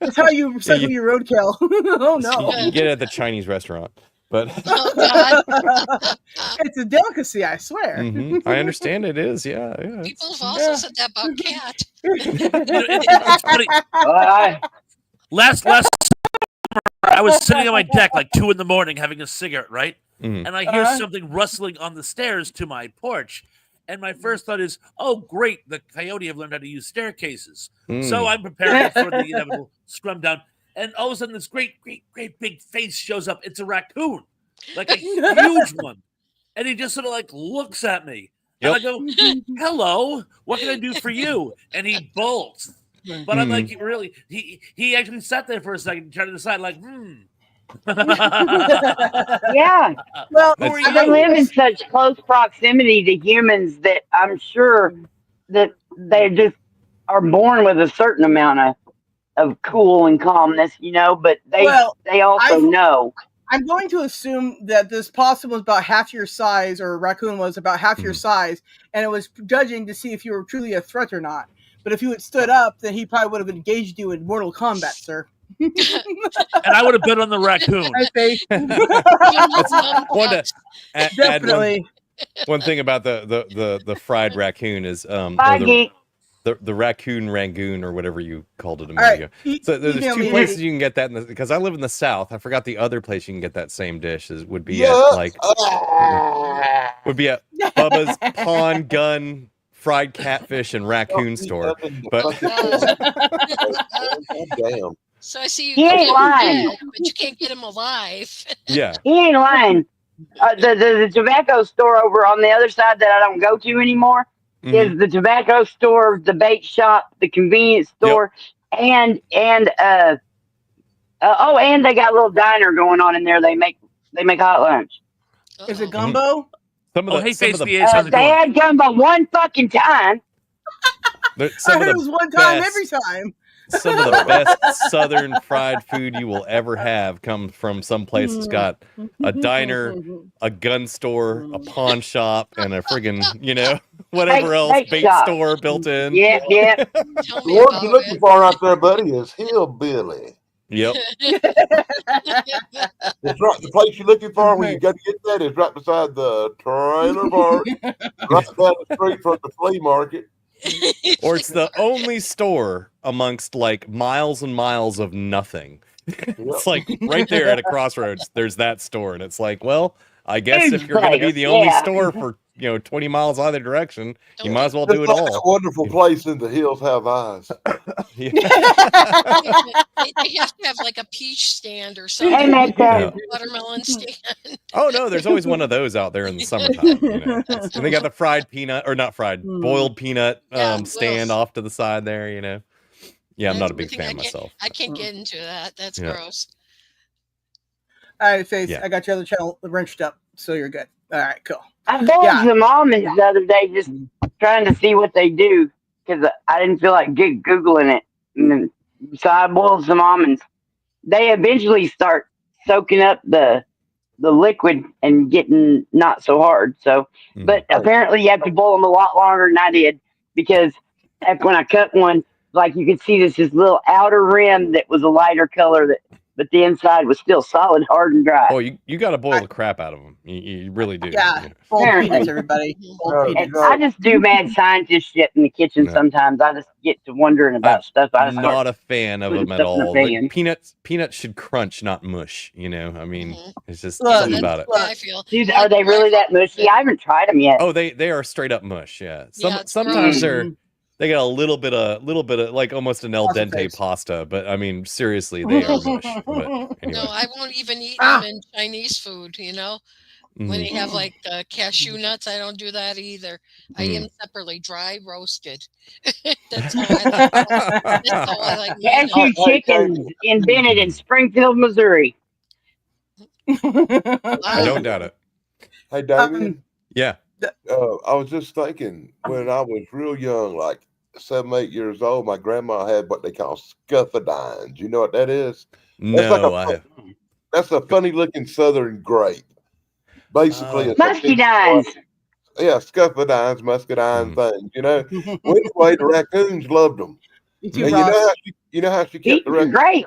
That's how you recycle your roadkill. Oh no! You get it at the Chinese restaurant, but it's a delicacy. I swear. I understand it is. Yeah. People have also said that about cat. It's funny. Last summer, I was sitting on my deck like 2 a.m. having a cigarette, right? And I hear something rustling on the stairs to my porch. And my first thought is, oh, great, the coyote have learned how to use staircases. So I'm preparing for the inevitable scrum down. And all of a sudden, this great big face shows up. It's a raccoon, like a huge one. And he just sort of like looks at me. And I go, hello, what can I do for you? And he bolts. But I'm like, really? He actually sat there for a second, trying to decide, like, Yeah. Well, they live in such close proximity to humans that I'm sure that they just are born with a certain amount of cool and calmness, but they also know. I'm going to assume that this possum was about half your size, or a raccoon was about half your size, and it was judging to see if you were truly a threat or not. But if you had stood up, then he probably would have engaged you in Mortal Kombat, sir. And I would have bet on the raccoon. Definitely. One thing about the fried raccoon is the raccoon rangoon or whatever you called it a minute ago. So there's 2 places you can get that because I live in the South. I forgot the other place you can get that same dish would be at Bubba's Pawn Gun Fried Catfish and Raccoon Store. But damn. So I see you. He ain't lying, but you can't get him alive. Yeah, he ain't lying. The tobacco store over on the other side that I don't go to anymore is the tobacco store, the bake shop, the convenience store, and they got a little diner going on in there. They make hot lunch. Is it gumbo? They had gumbo one fucking time. I heard it was one time every time. Some of the best Southern fried food you will ever have comes from some place that's got a diner, a gun store, a pawn shop, and a friggin', whatever else, bait store built in. Yeah. The word you're looking for out there, buddy, is hillbilly. Yep. It's right. The place you're looking for when you got to get that is right beside the trailer park, right down the street from the flea market. Or it's the only store amongst like miles and miles of nothing. It's like right there at a crossroads, there's that store. And it's like, well, I guess if you're going to be the only store for 20 miles either direction, you might as well do it all. A wonderful place in the hills have eyes. They have to have like a peach stand or something. Watermelon stand. Oh no, there's always one of those out there in the summertime. And they got the fried peanut, or not fried, boiled peanut stand off to the side there. Yeah, I'm not a big fan myself. I can't get into that. That's gross. All right, Faith, I got your other channel wrenched up, so you're good. All right, cool. I boiled some almonds the other day just trying to see what they do because I didn't feel like Googling it. So I boiled some almonds. They eventually start soaking up the liquid and getting not so hard. So, but apparently you have to boil them a lot longer than I did because when I cut one, like you could see this little outer rim that was a lighter color but the inside was still solid, hard, and dry. Oh, you got to boil the crap out of them. You really do. Yeah, boiled peanuts, everybody. I just do mad scientist shit in the kitchen sometimes. I just get to wondering about stuff. I'm not a fan of them at all. Like, peanuts should crunch, not mush. I mean, it's just something about it. I feel. Dude, are they really that mushy? I haven't tried them yet. Oh, they are straight up mush. Yeah. Sometimes they got a little bit of like almost an al dente pasta, but I mean seriously, they are mush. But anyway. No, I won't even eat them in Chinese food. When they have like cashew nuts, I don't do that either. I eat them separately, dry roasted. That's how I like mine. Cashew chickens invented in Springfield, Missouri. I don't doubt it. Hey, Damien. Yeah. I was just thinking when I was real young, like 7, 8 years old, my grandma had what they call scuffadines. You know what that is? No, that's a funny looking southern grape. Basically, it's muscadines. Yeah, scuffadines, muscadine things. You know. Well, anyway, the raccoons loved them. And you know how she kept the raccoons. Great.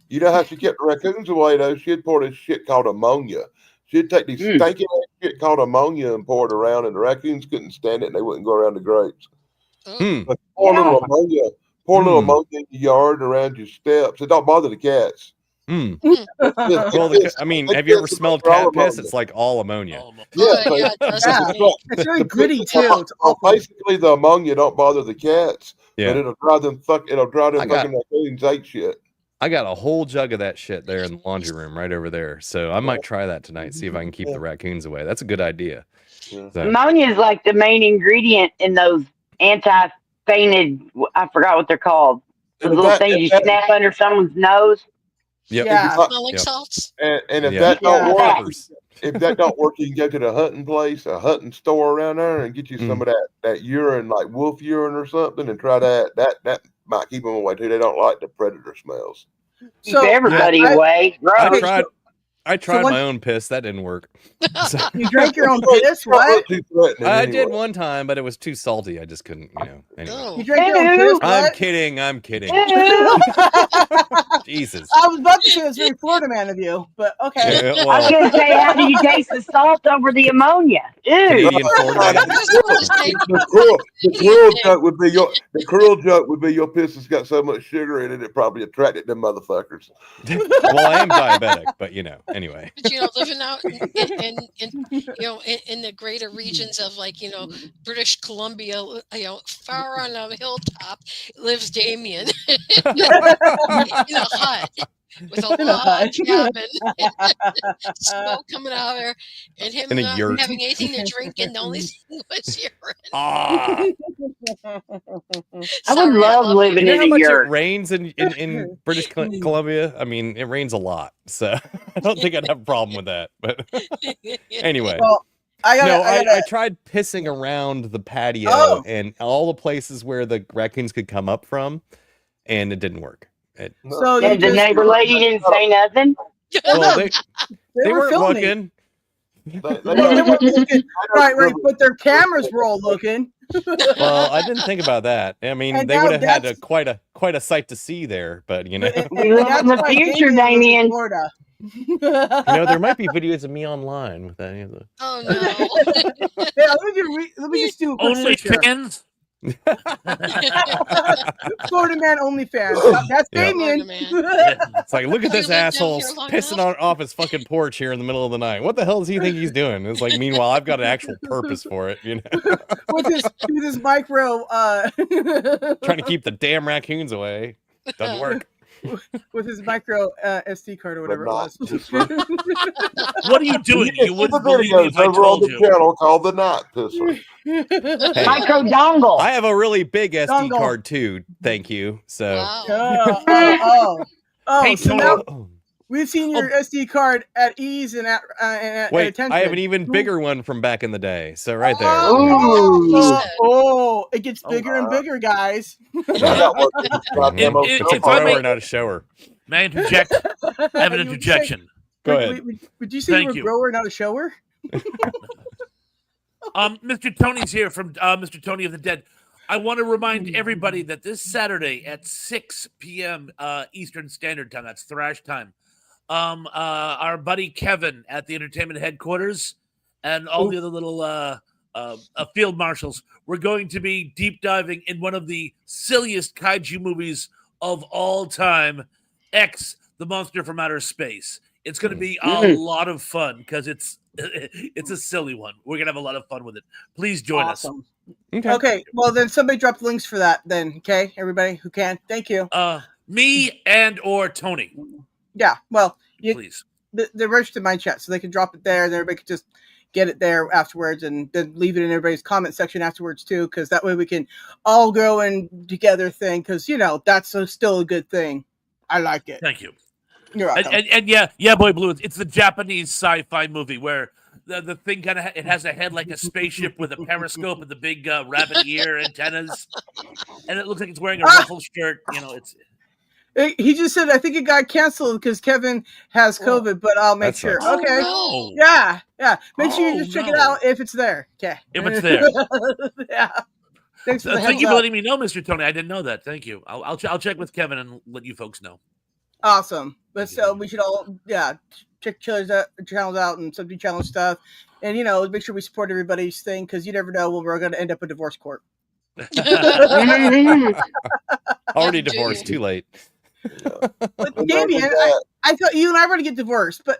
You know how she kept the raccoons away though? She'd pour this shit called ammonia. She'd take these stinking shit called ammonia and pour it around, and the raccoons couldn't stand it, and they wouldn't go around the grapes. But pour a little ammonia in your yard around your steps. It don't bother the cats. Well, I mean, have you ever smelled cat piss? It's like all ammonia. It's very gritty too. Basically, the ammonia don't bother the cats, but it'll drive them fucking raccoons ate shit. I got a whole jug of that shit there in the laundry room right over there. So I might try that tonight, see if I can keep the raccoons away. That's a good idea. So. Ammonia is like the main ingredient in those anti-fainted, I forgot what they're called. The little things you snap under someone's nose. Yeah. Smelling salts. And if that don't work, you can go to the hunting place, a hunting store around there, and get you some of that urine, like wolf urine or something, and try that. That might keep them away too. They don't like the predator smells. Keep everybody away. I tried my own piss. That didn't work. So. You drank your own piss? What? I did one time, but it was too salty. I just couldn't, Anyway. You drank your own piss? I'm kidding. Jesus. I was about to say it was very Florida man of you, but okay. Yeah, well, I was going to say, how do you taste the salt over the ammonia? Canadian Florida man. The cruel joke would be your piss has got so much sugar in it, it probably attracted them motherfuckers. Well, I am diabetic, but anyway. But living out in the greater regions of British Columbia, far on a hilltop lives Damien in a hut with a log cabin, smoke coming out of there, and him not having anything to drink, and the only thing was urine. I would love living in a yurt. It rains in British Columbia. I mean, it rains a lot, so I don't think I'd have a problem with that. But anyway. Well, I tried pissing around the patio and all the places where the raccoons could come up from, and it didn't work. So the neighbor lady didn't say nothing? Well, they weren't looking. Right, but their cameras were all looking. Well, I didn't think about that. I mean, they would have had quite a sight to see there, but we live in the future, Damien. Florida. There might be videos of me online with any of the. Oh no! Let me just do a quick OnlyFans. Florida man OnlyFans. That's Damien. It's like, look at this asshole pissing off his fucking porch here in the middle of the night. What the hell does he think he's doing? It's like, meanwhile, I've got an actual purpose for it. With his micro, trying to keep the damn raccoons away. Doesn't work. With his micro SD card or whatever it was. What are you doing? You wouldn't believe me if I told you. Channel called the Night Pisser. Hey, micro dongle. I have a really big SD card too. Thank you. So. Wow. Hey, so now we've seen your SD card at ease and at attention. I have an even bigger one from back in the day. So right there. It gets bigger and bigger, guys. It's a grower, not a shower. May I interject? I have an interjection. Go ahead. Would you say you were a grower, not a shower? Mr. Tony's here from Mr. Tony of the Dead. I want to remind everybody that this Saturday at 6 p.m. Eastern Standard Time, that's Thrash time, our buddy Kevin at the entertainment headquarters and all the other little field marshals, we're going to be deep diving in one of the silliest kaiju movies of all time, X, the Monster from Outer Space. It's going to be a lot of fun because it's a silly one. We're going to have a lot of fun with it. Please join us. Okay. Well, then somebody drop links for that then. Okay. Everybody who can. Thank you. Me and or Tony. Yeah. Well, please. they're registered in my chat, so they can drop it there, and everybody can just get it there afterwards, and then leave it in everybody's comment section afterwards too, because that way we can all grow in together thing. Because that's still a good thing. I like it. Thank you. You're welcome. And yeah, Boy Blue. It's the Japanese sci-fi movie where the thing kind of it has a head like a spaceship with a periscope and the big rabbit ear antennas, and it looks like it's wearing a ruffled shirt. It's. He just said, I think it got canceled because Kevin has COVID, but I'll make sure. Oh, okay. No. Yeah. Make sure you just check it out if it's there. Okay. If it's there. Yeah. Thanks for the Thank you for letting me know, Mr. Tony. I didn't know that. Thank you. I'll check with Kevin and let you folks know. Awesome. But so we should all, check channels out and subject channel stuff. And, make sure we support everybody's thing because you never know when we're going to end up in divorce court. Already divorced. Too late. But Damien, I thought you and I were going to get divorced, but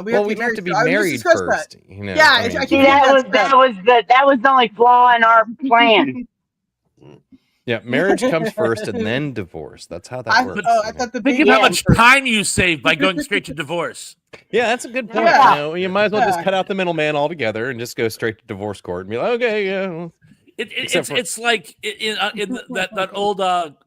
we have to be married first. Yeah, that was the only flaw in our plan. Yeah, marriage comes first and then divorce. That's how that works. I thought think of how much time you save by going straight to divorce. Yeah, that's a good point. Yeah. You might as well just cut out the middleman altogether and just go straight to divorce court and be like, okay, yeah. It's like in that old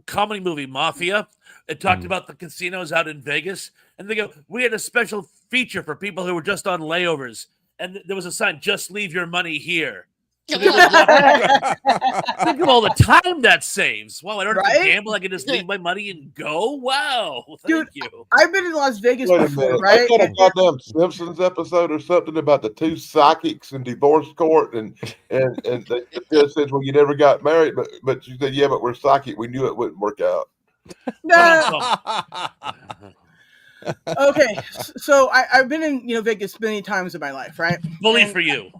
comedy movie Mafia. It talked about the casinos out in Vegas, and they go, "We had a special feature for people who were just on layovers," and there was a sign, "Just leave your money here." So think of all the time that saves. Well, I don't have to gamble. I can just leave my money and go. Wow, thank you. I've been in Las Vegas before, right? I got a goddamn Simpsons episode or something about the two psychics in divorce court, and the judge says, "Well, you never got married," but she said, "Yeah, but we're psychic. We knew it wouldn't work out." No. Okay, so I've been in Vegas many times in my life, right? Bully for you.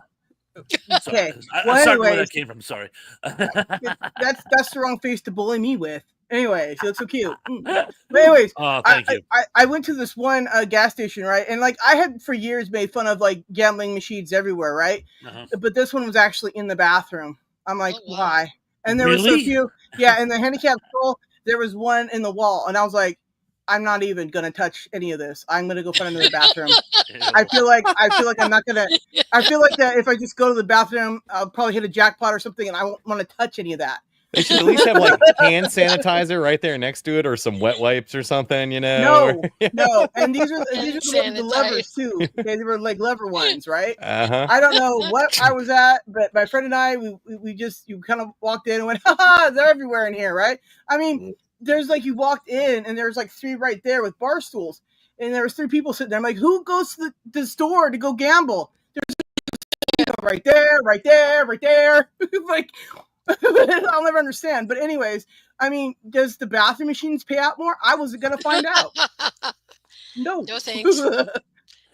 Okay. I'm sorry where that came from. Sorry. that's the wrong face to bully me with. Anyways, you look so cute. But anyways, thank you. I went to this one gas station, right? And I had for years made fun of gambling machines everywhere, right? But this one was actually in the bathroom. I'm like, why? And there was so few. Yeah, in the handicap stall, there was one in the wall, and I was like, I'm not even gonna touch any of this. I'm gonna go find another bathroom. I feel like I'm not gonna. I feel like that if I just go to the bathroom, I'll probably hit a jackpot or something, and I won't want to touch any of that. They should at least have hand sanitizer right there next to it, or some wet wipes or something. No, and these are the levers too. Okay, they were lever ones, right? I don't know what I was at, but my friend and I, we just kind of walked in and went, "Ha, they're everywhere in here," right? I mean. There's you walked in and there's 3 right there with bar stools, and there was 3 people sitting there. I'm like, who goes to the store to go gamble? There's right there. I'll never understand. But anyways, I mean, does the bathroom machines pay out more? I wasn't gonna find out. No thanks.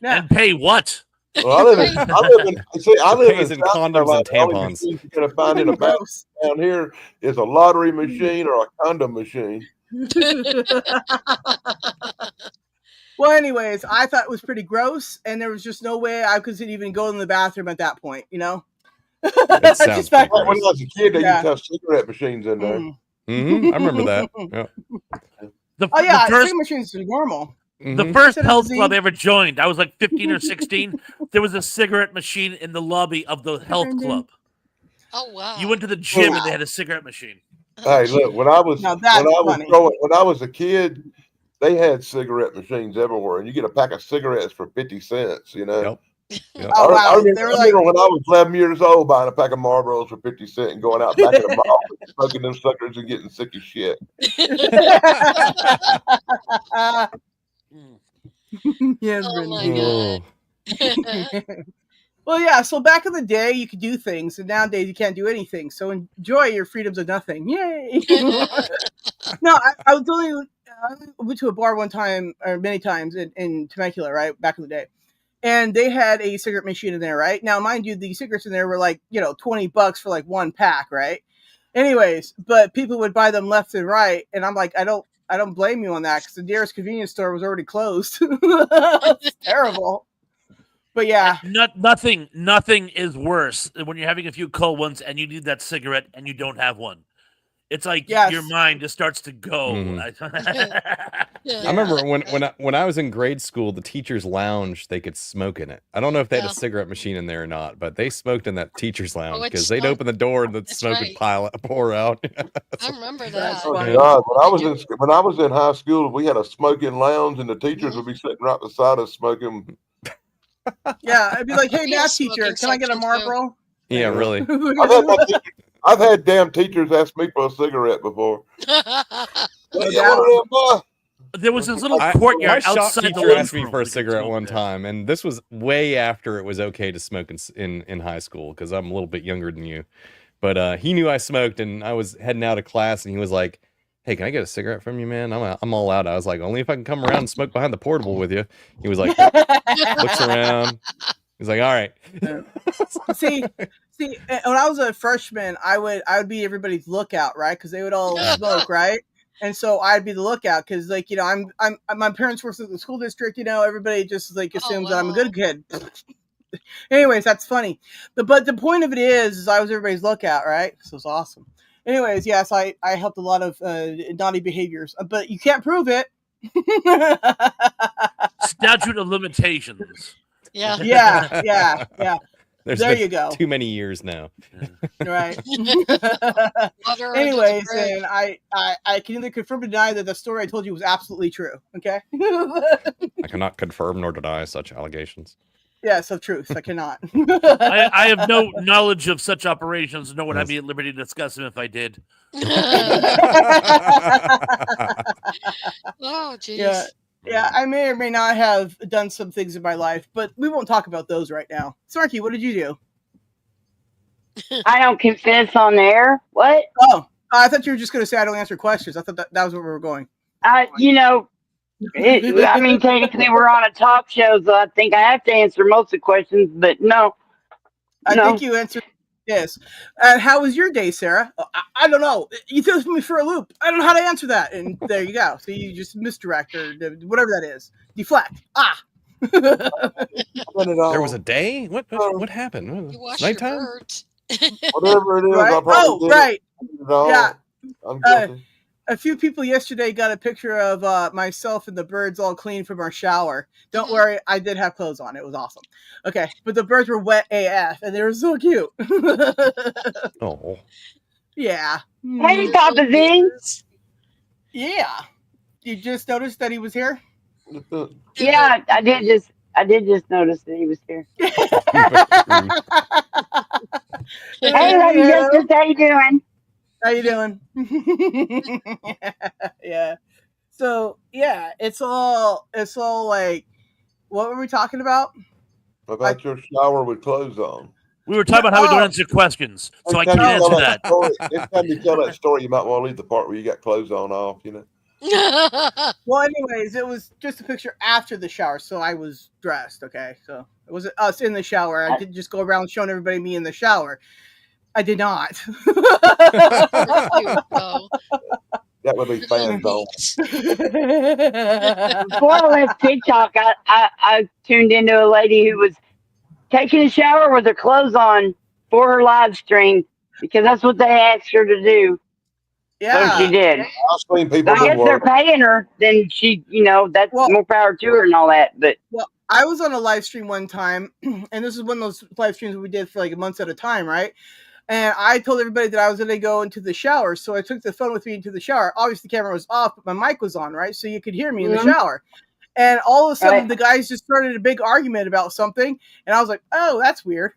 And pay what? Well, I live in condoms and tampons. You're going to find in a bathroom down here is a lottery machine or a condom machine. Well, anyways, I thought it was pretty gross, and there was just no way I could even go in the bathroom at that point, It sounds when I was a kid, they used to have cigarette machines in there. I remember that. Yeah. Cigarette machines are normal. The first health club I ever joined, I was 15 or 16. There was a cigarette machine in the lobby of the health club. Oh wow! You went to the gym and they had a cigarette machine. Hey, look, when I was a kid, they had cigarette machines everywhere, and you get a pack of cigarettes for 50 cents. Yep. Oh wow! I remember when I was 11 years old, buying a pack of Marlboros for 50 cents and going out back in the mall, smoking them suckers and getting sick as shit. Yes, oh my god. Well, yeah. So back in the day, you could do things, and nowadays you can't do anything. So enjoy your freedoms of nothing. Yay! No, I went to a bar one time, or many times in Temecula, right back in the day, and they had a cigarette machine in there, right? Now, mind you, the cigarettes in there were $20 for one pack, right? Anyways, but people would buy them left and right, and I'm like, I don't blame you on that because the nearest convenience store was already closed. It's terrible. But yeah, nothing is worse than when you're having a few cold ones and you need that cigarette and you don't have one. it's like your mind just starts to go. I remember when I was in grade school, the teachers' lounge, they could smoke in it. I don't know if they had a cigarette machine in there or not, but they smoked in that teachers' lounge because they'd open the door and the smoke would pour out. I remember that. Oh God! When I was in high school, we had a smoking lounge, and the teachers would be sitting right beside us smoking. Yeah, I'd be like, "Hey, math teacher, can I get a Marlboro?" Yeah, really. I've had damn teachers ask me for a cigarette before. There was this little courtyard my outside shop the teacher asked me room. for a cigarette one time, and this was way after it was okay to smoke in high school because I'm a little bit younger than you. But he knew I smoked, and I was heading out of class, and he was like, "Hey, can I get a cigarette from you, man? I'm all out." I was like, "Only if I can come around and smoke behind the portable with you." He was like, looks around. He's like, "All right." See, when I was a freshman, I would be everybody's lookout, right? Because they would all smoke, right? And so I'd be the lookout because, like, I'm my parents work at the school district. Everybody just like assumes that I'm a good kid. Anyways, that's funny. But the point of it is I was everybody's lookout, right? So it's awesome. Anyways, yes, I helped a lot of naughty behaviors, but you can't prove it. Statute of limitations. Yeah. There you go. Too many years now. Right. Anyways, and I can either confirm or deny that the story I told you was absolutely true. Okay. I cannot confirm nor deny such allegations. Yes, of truth. I cannot. I have no knowledge of such operations, nor would I be at liberty to discuss them if I did. Oh, jeez. Yeah, I may or may not have done some things in my life, but we won't talk about those right now. Snarky, what did you do? I don't confess on air. What? Oh, I thought you were just going to say I don't answer questions. I thought that was where we were going. I mean, technically we're on a talk show, so I think I have to answer most of the questions, but no. I think you answered yes. How was your day, Sarah? I don't know. You threw me for a loop. I don't know how to answer that. And there you go. So you just misdirect or whatever that is. Deflect. There was a day? What happened? You wash nighttime? your birds. Whatever it is, right? I probably right. Yeah. I'm guilty. A few people yesterday got a picture of myself and the birds all clean from our shower. Don't worry, I did have clothes on. It was awesome. Okay, but the birds were wet AF, and they were so cute. Oh. Yeah. Hey, Papa Z. Yeah. You just noticed that he was here? Yeah, I did just notice that he was here. Hey, Lady Justice, how you doing? How you doing? Yeah. So yeah, it's all like, what were we talking about? About your shower with clothes on. We were talking about how we don't answer questions, so I can't answer that. Next time you tell that story, you might want to leave the part where you got clothes on off, Well, anyways, it was just a picture after the shower, so I was dressed, okay? So it wasn't us in the shower. I didn't just go around showing everybody me in the shower. I did not. That would be fans, though. Before I left TikTok, I tuned into a lady who was taking a shower with her clothes on for her live stream because that's what they asked her to do. Yeah. So she did. I've seen people. I guess they're paying her, then she, that's more power to her and all that. But I was on a live stream one time, and this is one of those live streams we did for like months at a time, right? And I told everybody that I was going to go into the shower, so I took the phone with me into the shower. Obviously, the camera was off, but my mic was on, right? So you could hear me in the shower. And all of a sudden, the guys just started a big argument about something, and I was like, "Oh, that's weird."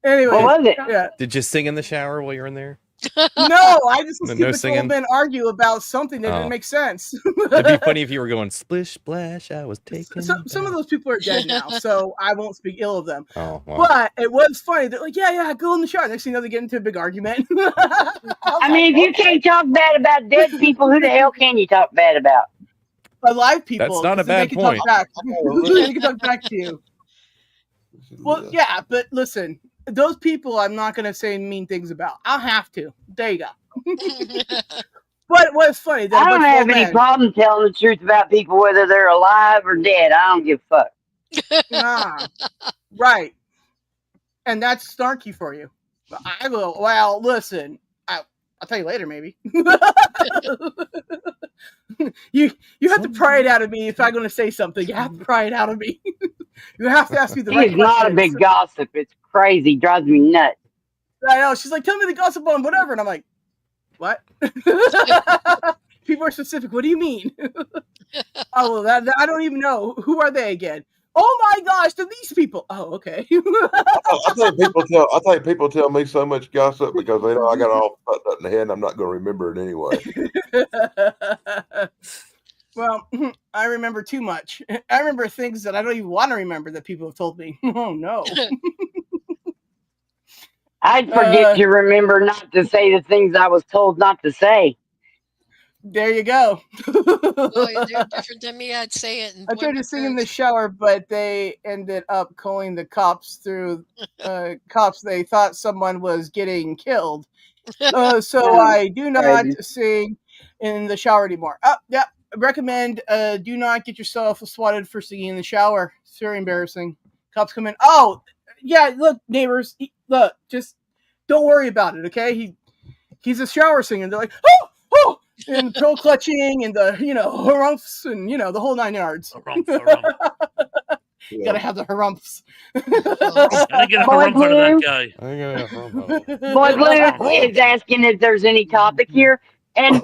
Anyway, what was it? Yeah. Did you sing in the shower while you were in there? No, I just No listened to singing? old men argue about something that didn't make sense. It'd be funny if you were going splish splash. I was taking. Some of those people are dead now, so I won't speak ill of them. Oh, wow. But it was funny. They're like, "Yeah, go in the shower." Next thing you know, they get into a big argument. I mean, if you can't talk bad about dead people, who the hell can you talk bad about? Alive people. That's not a bad point. They can talk back to you. Well, yeah, but listen, those people I'm not going to say mean things about. I'll have to. There you go. But what's funny? I don't have any problem telling the truth about people, whether they're alive or dead. I don't give a fuck. Right. And that's Snarky for you. I go, well, listen, I'll tell you later, maybe. you have to pry it out of me if I'm going to say something. You have to pry it out of me. You have to ask me the She right is not a questions. big gossip. It's crazy. Drives me nuts. I know. She's like, tell me the gossip on whatever. And I'm like, what? Be more specific. What do you mean? Oh, that I don't even know. Who are they again? Oh my gosh, they're these people. Oh, okay. I think people tell me so much gossip because they know I got all fucked up in the head and I'm not going to remember it anyway. Well, I remember too much. I remember things that I don't even want to remember that people have told me. Oh no. I'd forget to remember not to say the things I was told not to say. There you go. Boy, they're different than me. I'd say it. And I tried to sing in the shower, but they ended up calling the cops through cops. They thought someone was getting killed. So I do not sing in the shower anymore. Yeah. Recommend do not get yourself swatted for singing in the shower. It's very embarrassing. Cops come in. Oh, yeah, look, neighbors, look, just don't worry about it, okay? He's a shower singer. They're like, oh, and pearl clutching and the harumphs and the whole 9 yards. Harumph. You gotta have the harumphs. Gotta get a harumph out of that guy. Boy Blue is asking if there's any topic here, and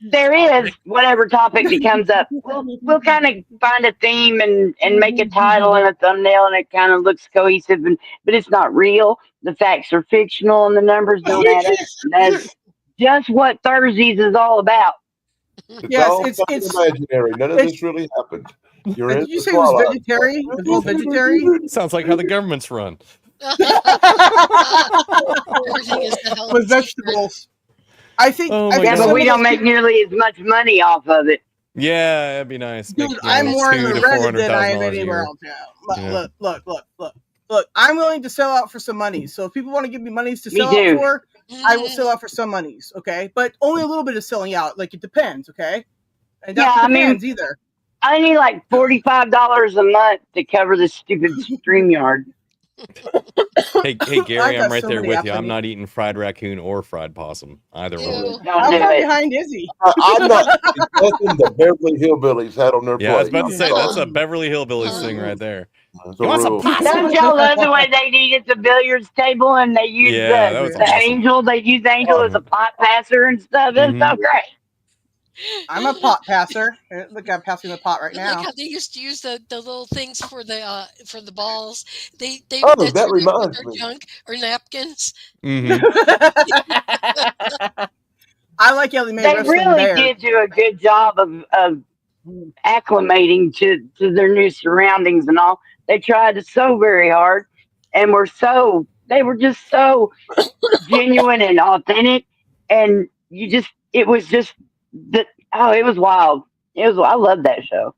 there is whatever topic that comes up. We'll kind of find a theme and make a title and a thumbnail, and it kind of looks cohesive. But it's not real. The facts are fictional, and the numbers don't add up. That's just what Thursdays is all about. It's imaginary. None of this really happened. Did you say it was vegetarian? It was vegetarian? Sounds like how the government's run. Everything is the health with vegetables. I think. But we don't make nearly as much money off of it. Yeah, that'd be nice. Dude, I'm more in the Reddit than I am anywhere else. Look. I'm willing to sell out for some money. So if people want to give me monies to sell out for, I will sell out for some monies. Okay, but only a little bit of selling out. Like it depends. Okay, and that depends either. I need like $45 a month to cover this stupid StreamYard. Hey Gary, I'm right there with you. I'm not eating fried raccoon or fried possum. Either one. How far behind is he? I'm not nothing the Beverly Hillbillies had on their plate. Yeah, I was about to say that's a Beverly Hillbillies thing right there. Don't y'all love the way they eat at the billiards table and they use the angel? They use angel as a pot passer and stuff. It's so great. I'm a pot passer. Look, I'm passing the pot right now. Like how they used to use the little things for the balls. They that reminds me. Junk or napkins. Mm-hmm. I like how they made They really did do a good job of acclimating to their new surroundings and all. They tried so very hard, and they were just so genuine and authentic, and it was wild. I love that show.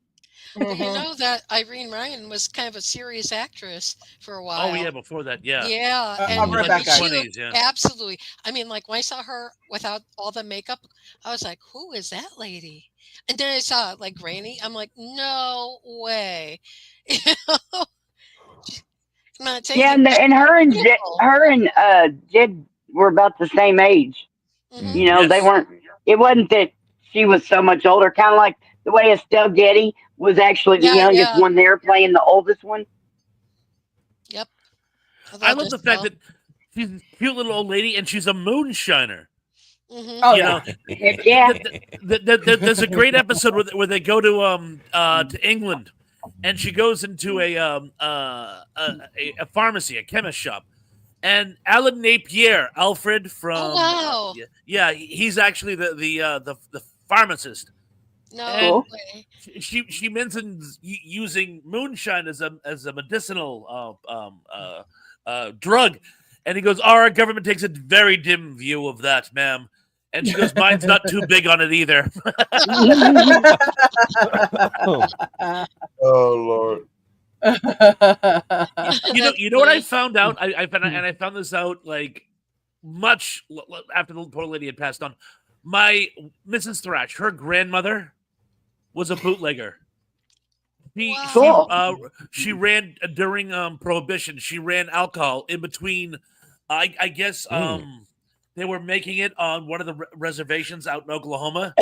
You know that Irene Ryan was kind of a serious actress for a while. Oh yeah, before that, yeah. Yeah, I'll be right back, guys. Absolutely. I mean, like when I saw her without all the makeup, I was like, "Who is that lady?" And then I saw like Granny. I'm like, "No way!" Yeah, and her and Jed were about the same age. Mm-hmm. They weren't. It wasn't that she was so much older. Kind of like the way Estelle Getty was actually the youngest one there, playing the oldest one. Yep. I love the fact that she's a cute little old lady and she's a moonshiner. Mm-hmm. Oh yeah. There's a great episode where they go to England, and she goes into a pharmacy, a chemist shop, and Alan Napier, Alfred from he's actually the pharmacist. No way. She mentions using moonshine as a medicinal drug, and he goes, "Our government takes a very dim view of that, ma'am." And she goes, "Mine's not too big on it either." Oh Lord! You know what I found out? I found this out like much after the poor lady had passed on. My Mrs. Thrash, her grandmother, was a bootlegger. She ran during Prohibition. She ran alcohol in between I guess they were making it on one of the reservations out in Oklahoma.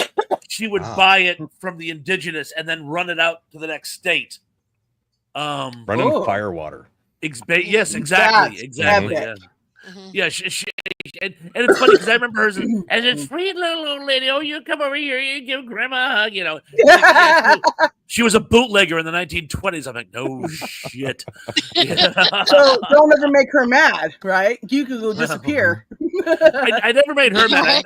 She would buy it from the indigenous and then run it out to the next state. Running firewater. Yes, exactly. Yeah. Yeah, and it's funny because I remember her as a sweet little old lady. Oh, you come over here, you give Grandma a hug. You know, she was a bootlegger in the 1920s. I'm like, no shit. So don't ever make her mad, right? You could go disappear. I never made her mad.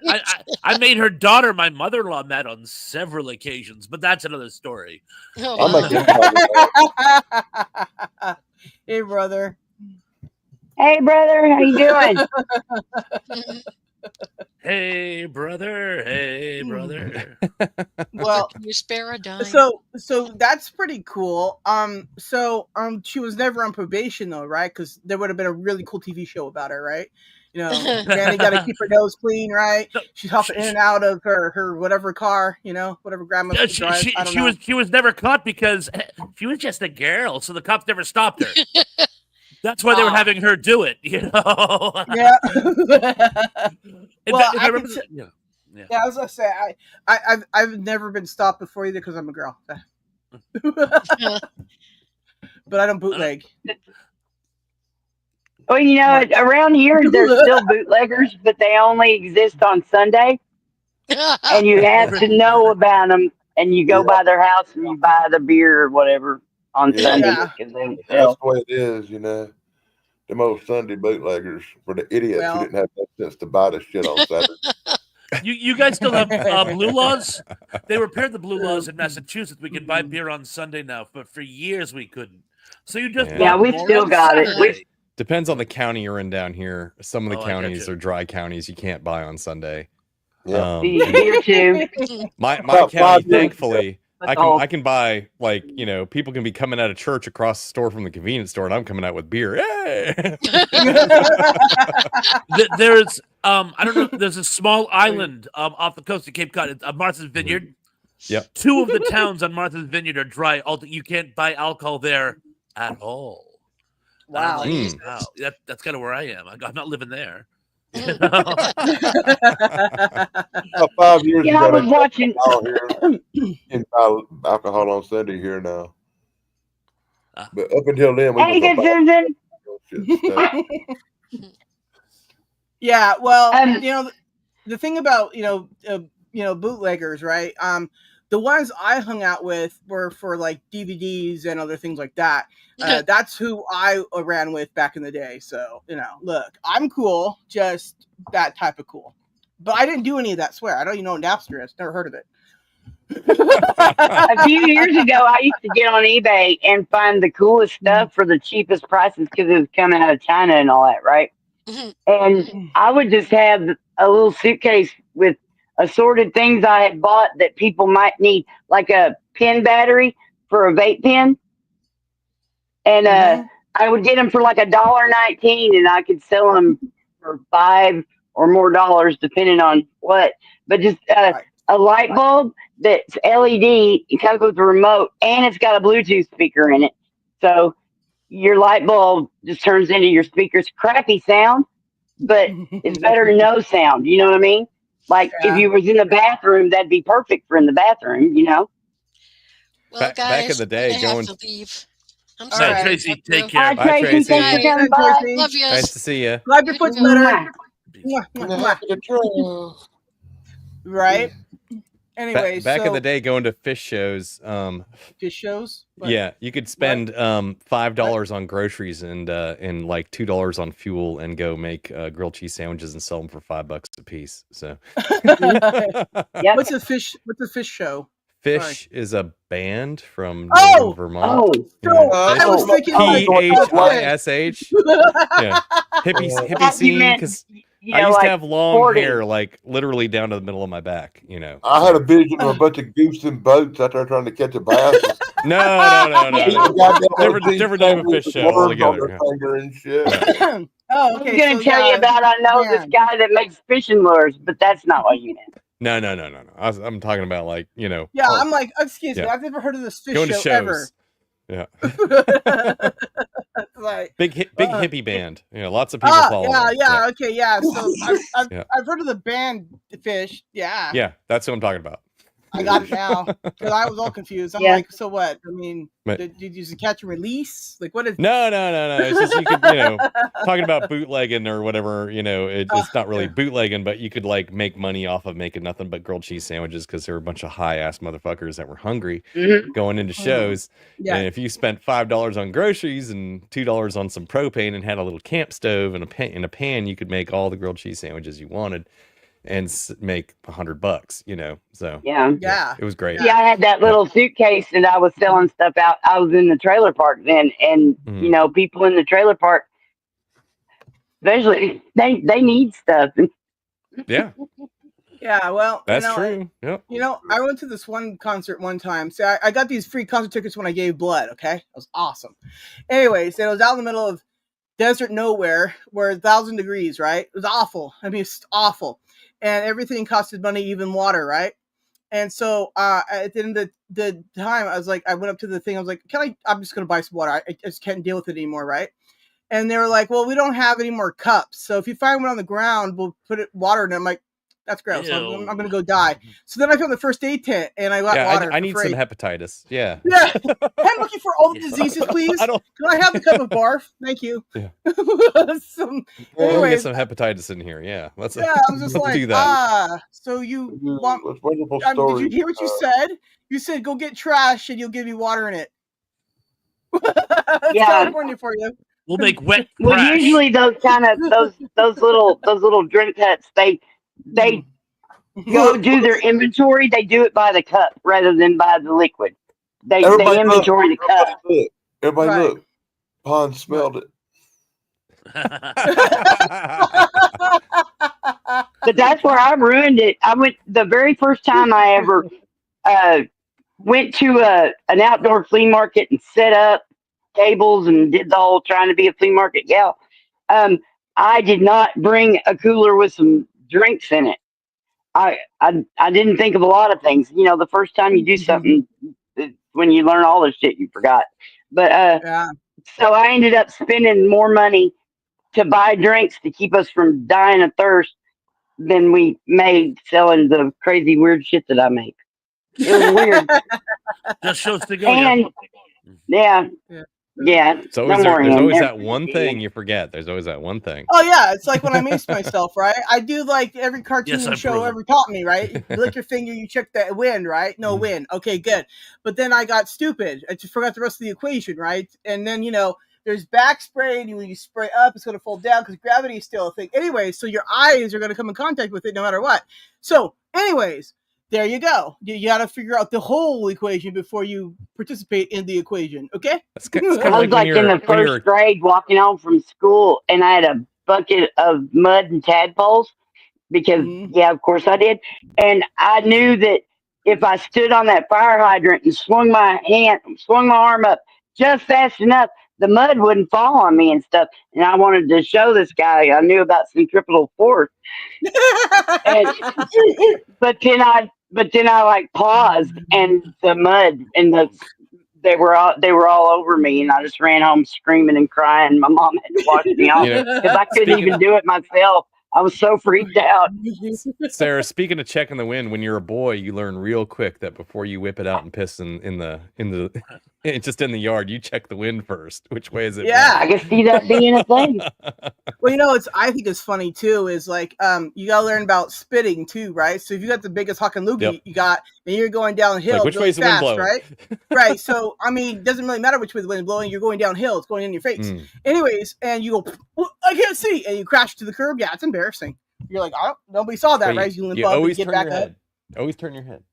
I made her daughter, my mother-in-law, mad on several occasions, but that's another story. Hey, brother. Hey, brother, how you doing? Hey, brother. Hey, brother. Well, can you spare a dime? So that's pretty cool. She was never on probation though, right? Because there would have been a really cool TV show about her, right? You know, Granny got to keep her nose clean, right? She's hopping in and out of her whatever car, you know, whatever grandma drives. She was never caught because she was just a girl, so the cops never stopped her. That's why they were having her do it, you know. Yeah. Well, I was gonna say I've never been stopped before either because I'm a girl, but I don't bootleg. Well, you know, around here there's still bootleggers, but they only exist on Sunday, and you have to know about them, and you go by their house and you buy the beer or whatever on Sunday. That's the way it is, you know. The most Sunday bootleggers for the idiots who didn't have that sense to buy the shit on Saturday. You guys still have blue laws? They repaired the blue laws in Massachusetts. We can buy beer on Sunday now, but for years we couldn't. So you just we still got it. Depends on the county you're in down here. Some of the counties are dry counties. You can't buy on Sunday. Yeah, here too. My county, thankfully. I can buy, like, you know, people can be coming out of church across the store from the convenience store, and I'm coming out with beer. Hey! There's I don't know. There's a small island off the coast of Cape Cod, Martha's Vineyard. Yep. 2 of the towns on Martha's Vineyard are dry. You can't buy alcohol there at all. Wow. Like, wow. That's kind of where I am. I'm not living there. About 5 years ago, I was watching. You can buy alcohol on Sunday here now. But up until then, Hey, good Susan. Yeah, well, you know, the thing about bootleggers, right? The ones I hung out with were for like DVDs and other things like that. That's who I ran with back in the day. So, you know, look, I'm cool, just that type of cool. But I didn't do any of that, swear. I don't even know what Napster is. Never heard of it. A few years ago, I used to get on eBay and find the coolest stuff for the cheapest prices because it was coming out of China and all that, right? And I would just have a little suitcase with assorted things I had bought that people might need, like a pen battery for a vape pen. And I would get them for like $1.19, and I could sell them for $5 or more depending on what. But just a light bulb that's LED. It comes with a remote, and it's got a Bluetooth speaker in it. So your light bulb just turns into your speaker's crappy sound, but it's better than no sound. You know what I mean? Like if you was in the bathroom, that'd be perfect for in the bathroom, you know? Well, guys, back in the day, going to leave. I'm sorry, sorry. Tracy. Take care. Bye, Tracy. Thanks for coming by. Love you. Nice to see you. Glad your foot's better. Right? Anyway, back in the day, going to fish shows. Fish shows? What? Yeah, you could spend $5 on groceries and like $2 on fuel and go make grilled cheese sandwiches and sell them for $5 a piece. So, What's a fish show? Fish is a band from Oh, Vermont. I was thinking PHISH. Yeah, hippie scene because. I used to have long hair, like literally down to the middle of my back. You know, I had a vision of a bunch of goose and boats out there trying to catch a bass. No. Different type of fish show altogether. And shit. Okay. I was going to tell you about. I know this guy that makes fishing lures, but that's not what you meant. No. I'm talking about, like, you know. Yeah, I'm like, excuse me, I've never heard of this fish show ever. Yeah. Like big hippie band. Lots of people follow. Yeah. Okay. Yeah. So I've heard of the band Fish. Yeah. Yeah, that's what I'm talking about. I got it now because I was all confused. I'm like, so what? I mean, did you use a catch and release? Like, what is? No. It's just you could, talking about bootlegging or whatever. It's not really bootlegging, but you could like make money off of making nothing but grilled cheese sandwiches because there were a bunch of high ass motherfuckers that were hungry going into shows. Yeah. And if you spent $5 on groceries and $2 on some propane and had a little camp stove and a pan, you could make all the grilled cheese sandwiches you wanted. And make $100, so yeah, it was great. Yeah, I had that little suitcase that I was selling stuff out. I was in the trailer park then, and people in the trailer park, especially they need stuff. Yeah. Yeah, well, that's true. Yep. I went to this one concert one time. So I got these free concert tickets when I gave blood. Okay, it was awesome. Anyways, it was out in the middle of desert nowhere, where 1,000 degrees. Right, it was awful. I mean, it's awful. And everything costed money, even water, right? And so at the end of the time, I was like, I went up to the thing. I was like, I'm just going to buy some water. I just can't deal with it anymore, right? And they were like, well, we don't have any more cups. So if you find one on the ground, we'll put water in it. I'm like, that's gross. I'm going to go die. So then I found the first aid tent, and I got water. I need some hepatitis. Yeah. Yeah. I'm looking for all the diseases, please. Can I have the cup of barf? Thank you. Yeah. Anyways, get some hepatitis in here. Yeah. I was just like, do that. So you want? Wonderful story. Did you hear what you said? You said go get trash, and you'll give me water in it. That's California for you. We'll make wet. Well, usually those kind of those little drink huts, they go do their inventory. They do it by the cup rather than by the liquid. They inventory the cup. Everybody look. Pond smelled it. But that's where I ruined it. I went the very first time I ever went to an outdoor flea market and set up tables and did the whole trying to be a flea market gal. I did not bring a cooler with some drinks in it. I didn't think of a lot of things. The first time you do something, when you learn all this shit, you forgot. But so I ended up spending more money to buy drinks to keep us from dying of thirst than we made selling the crazy weird shit that I make. It was weird. Just shows to go. And yeah. There's always that one thing you forget. There's always that one thing. Oh yeah, it's like when I maced myself, right? I do like every cartoon show ever taught me, right? You lick your finger, you check that wind, right? No wind. Okay, good. But then I got stupid. I just forgot the rest of the equation, right? And then there's back spray, and when you spray up, it's going to fall down because gravity is still a thing. Anyway, so your eyes are going to come in contact with it no matter what. So, anyways, there you go. You got to figure out the whole equation before you participate in the equation. Okay? I was like in the first grade walking home from school, and I had a bucket of mud and tadpoles because, of course I did. And I knew that if I stood on that fire hydrant and swung my arm up just fast enough, the mud wouldn't fall on me and stuff. And I wanted to show this guy I knew about centripetal force. But then I like paused, and the mud and they were all over me, and I just ran home screaming and crying. My mom had to wash me off because I couldn't even do it myself. I was so freaked out. Sarah, speaking of checking the wind, when you're a boy, you learn real quick that before you whip it out and piss in the just in the yard, you check the wind first. Which way is it? Yeah, I can see that being a thing. Well, I think it's funny too. Is like you gotta learn about spitting too, right? So if you got the biggest huck and loogie you got, and you're going downhill, like, which way is the wind blowing? Right? Right. So I mean, it doesn't really matter which way the wind's blowing. You're going downhill. It's going in your face. Anyways, and you go, I can't see, and you crash to the curb. Yeah, it's embarrassing. You're like, nobody saw that, right? You always turn your head. Always turn your head.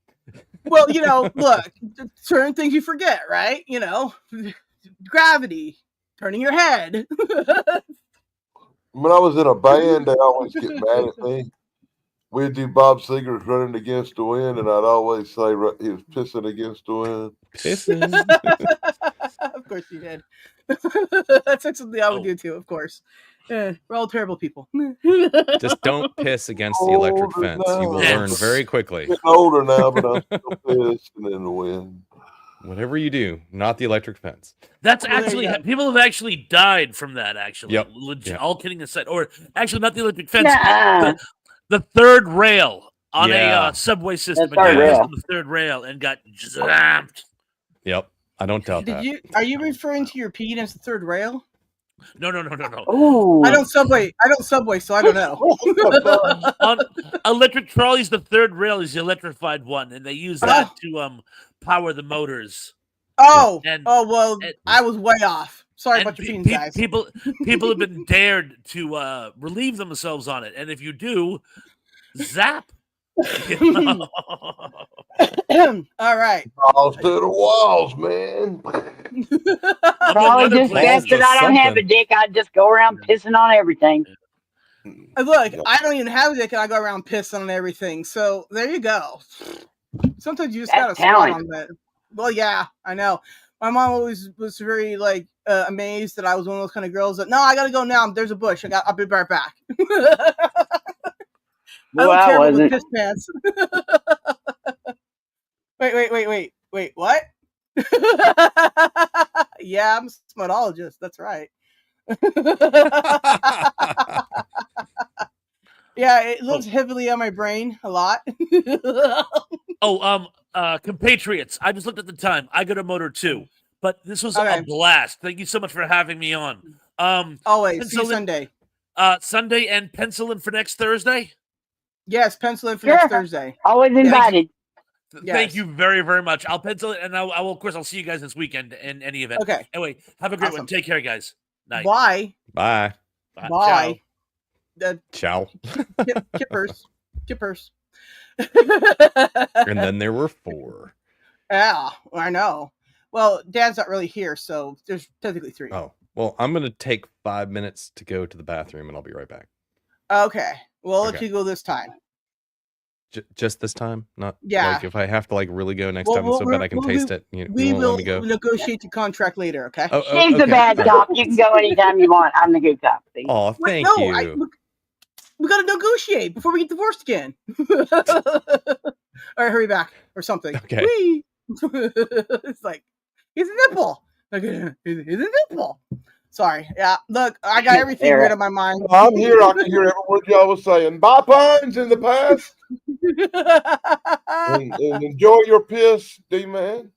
Well, look, certain things you forget, right? Gravity, turning your head. When I was in a band, they always get mad at me. We'd do Bob Seger's Running Against the Wind, and I'd always say he was pissing against the wind. Pissing? Of course you did. That's something I would do too, of course. We're all terrible people. Just don't piss against the electric fence. You will learn very quickly. I'm getting older now, but I'm still pissing in the wind. Whatever you do, not the electric fence. That's actually people have actually died from that. Actually, Yep. All kidding aside, or actually not the electric fence, Nuh-uh. the third rail on Yeah. a subway system. The third A guy missed rail. on the third rail and got zapped. Yep. I don't doubt that. Are you referring to your Pete as the third rail? No. Ooh. I don't subway, so I don't know. On electric trolleys, the third rail is the electrified one, and they use that to power the motors. Oh, And- well, and- I was way off. Sorry And about your Pete, guys. people have been dared to relieve themselves on it, and if you do, zap. All right. Balls to the walls, man. Probably just balls best to that I don't have a something. dick. I just go around pissing on everything. Look, I don't even have a dick, and I go around pissing on everything. So there you go. Sometimes you just That's gotta squat talent. on that. Well, yeah, I know. My mom always was very amazed that I was one of those kind of girls that no, I gotta go now. There's a bush. I'll be right back. I Well, don't I care about the wasn't. piss pants. Wait, what? Yeah, I'm a smutologist. That's right. Yeah, it lives heavily on my brain a lot. Compatriots, I just looked at the time. I got a motor too, but this was Okay. a blast. Thank you so much for having me on. Always. See you Sunday. Sunday and pencil in for next Thursday. Yes, pencil in for Sure. next Thursday. Always invited. Thank you very, very much. I'll pencil it, and I will, of course, I'll see you guys this weekend in any event. Okay. Anyway, have a great Awesome. one. Take care, guys. Night. Bye. Bye. Bye. Ciao. Kippers. And then there were 4. Yeah, I know. Well, Dad's not really here, so there's technically 3. Oh, well, I'm going to take 5 minutes to go to the bathroom, and I'll be right back. Okay. Well, I'll let Okay. you go this time. Just this time? Not Yeah. like if I have to really go next Well, time so bad I can taste it. You We won't let will me go. negotiate the contract later, okay? She's the bad cop. You can go anytime you want. I'm the good cop. See? Oh, Wait, thank you. We got to negotiate before we get divorced again. All right, hurry back or something. Okay. Whee! It's like, he's a nipple. Like, he's a nipple. Sorry. Yeah, look, I got everything rid of my mind. I'm here. I can hear every word y'all was saying. Bye, Pines, in the past. and enjoy your piss, D-Man.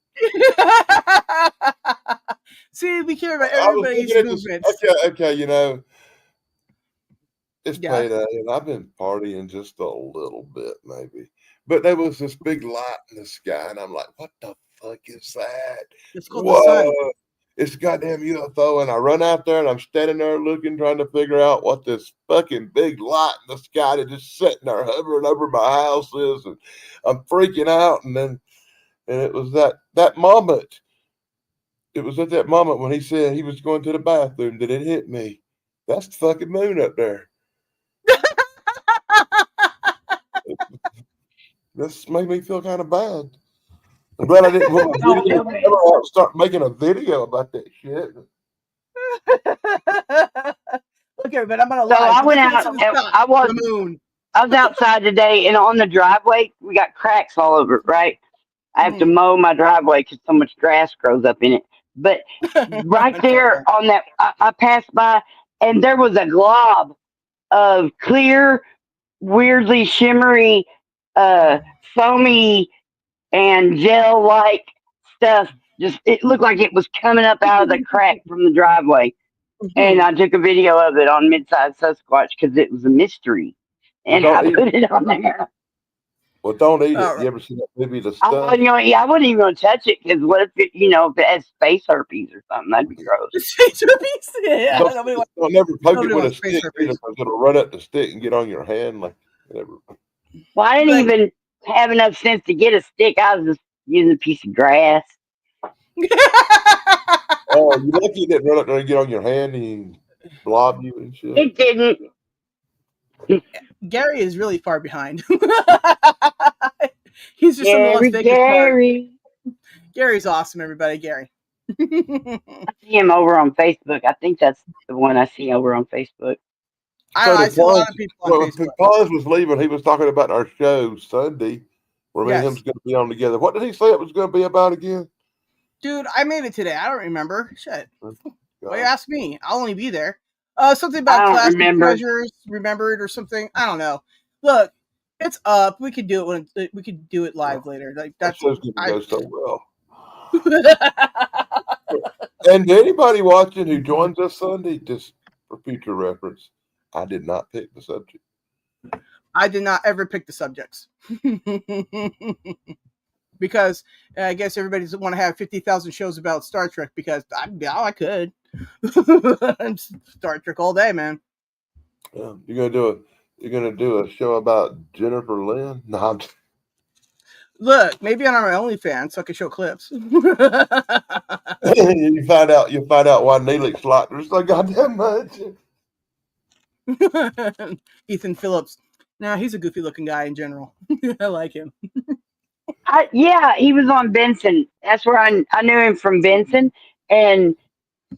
See, we care about everybody's movements. Okay, it's payday, and I've been partying just a little bit, maybe. But there was this big light in the sky, and I'm like, what the fuck is that? It's called the sun. It's a goddamn UFO, and I run out there, and I'm standing there looking, trying to figure out what this fucking big light in the sky that just sitting there hovering over my house is, and I'm freaking out, and it was that moment. It was at that moment when he said he was going to the bathroom that it hit me. That's the fucking moon up there. This made me feel kind of bad. I'm glad I didn't start making a video about that shit. Okay, but I'm gonna So lie. I went out. I was outside today, and on the driveway, we got cracks all over it. Right, I have to mow my driveway because so much grass grows up in it. But right there on that, I passed by, and there was a glob of clear, weirdly shimmery, foamy and gel-like stuff. Just it looked like it was coming up out of the crack from the driveway. And I took a video of it on Midside Sasquatch because it was a mystery, and I put it on there. Well, don't eat it. You ever seen that movie, The Stuff? I wasn't even going to touch it because what if if it has space herpes or something? That'd be gross. Space herpes? Yeah. Don't never poke it with a stick because it'll run up the stick and get on your hand. Like, whatever. Well, I didn't even have enough sense to get a stick. I was just using a piece of grass. Oh, you lucky it didn't run up there and get on your hand and blob you and shit. It didn't. Gary is really far behind. He's just in the Las Vegas Gary. Park. Gary's awesome, everybody. Gary. I see him over on Facebook. I think that's the one I see over on Facebook. I see a lot of people on Facebook. When Paz was leaving, he was talking about our show Sunday, where me and him's going to be on together. What did he say it was going to be about again? Dude, I made it today. I don't remember. Shit. Why you ask me? I'll only be there. Something about classic treasures remembered or something. I don't know. Look, it's up. We could do it when we could do it live later. Like that's show's gonna go so well. And to anybody watching who joins us Sunday, just for future reference, I did not pick the subject. I did not ever pick the subjects. Because I guess everybody doesn't want to have 50,000 shows about Star Trek because I could. Star Trek all day, man. Yeah, you're gonna do a show about Jennifer Lynn? No, I'm just... Look, maybe on our OnlyFans so I can show clips. you find out why Neelix liked her so goddamn much. Ethan Phillips. Nah, he's a goofy looking guy in general. I like him. Yeah, he was on Benson. That's where I knew him from Benson, and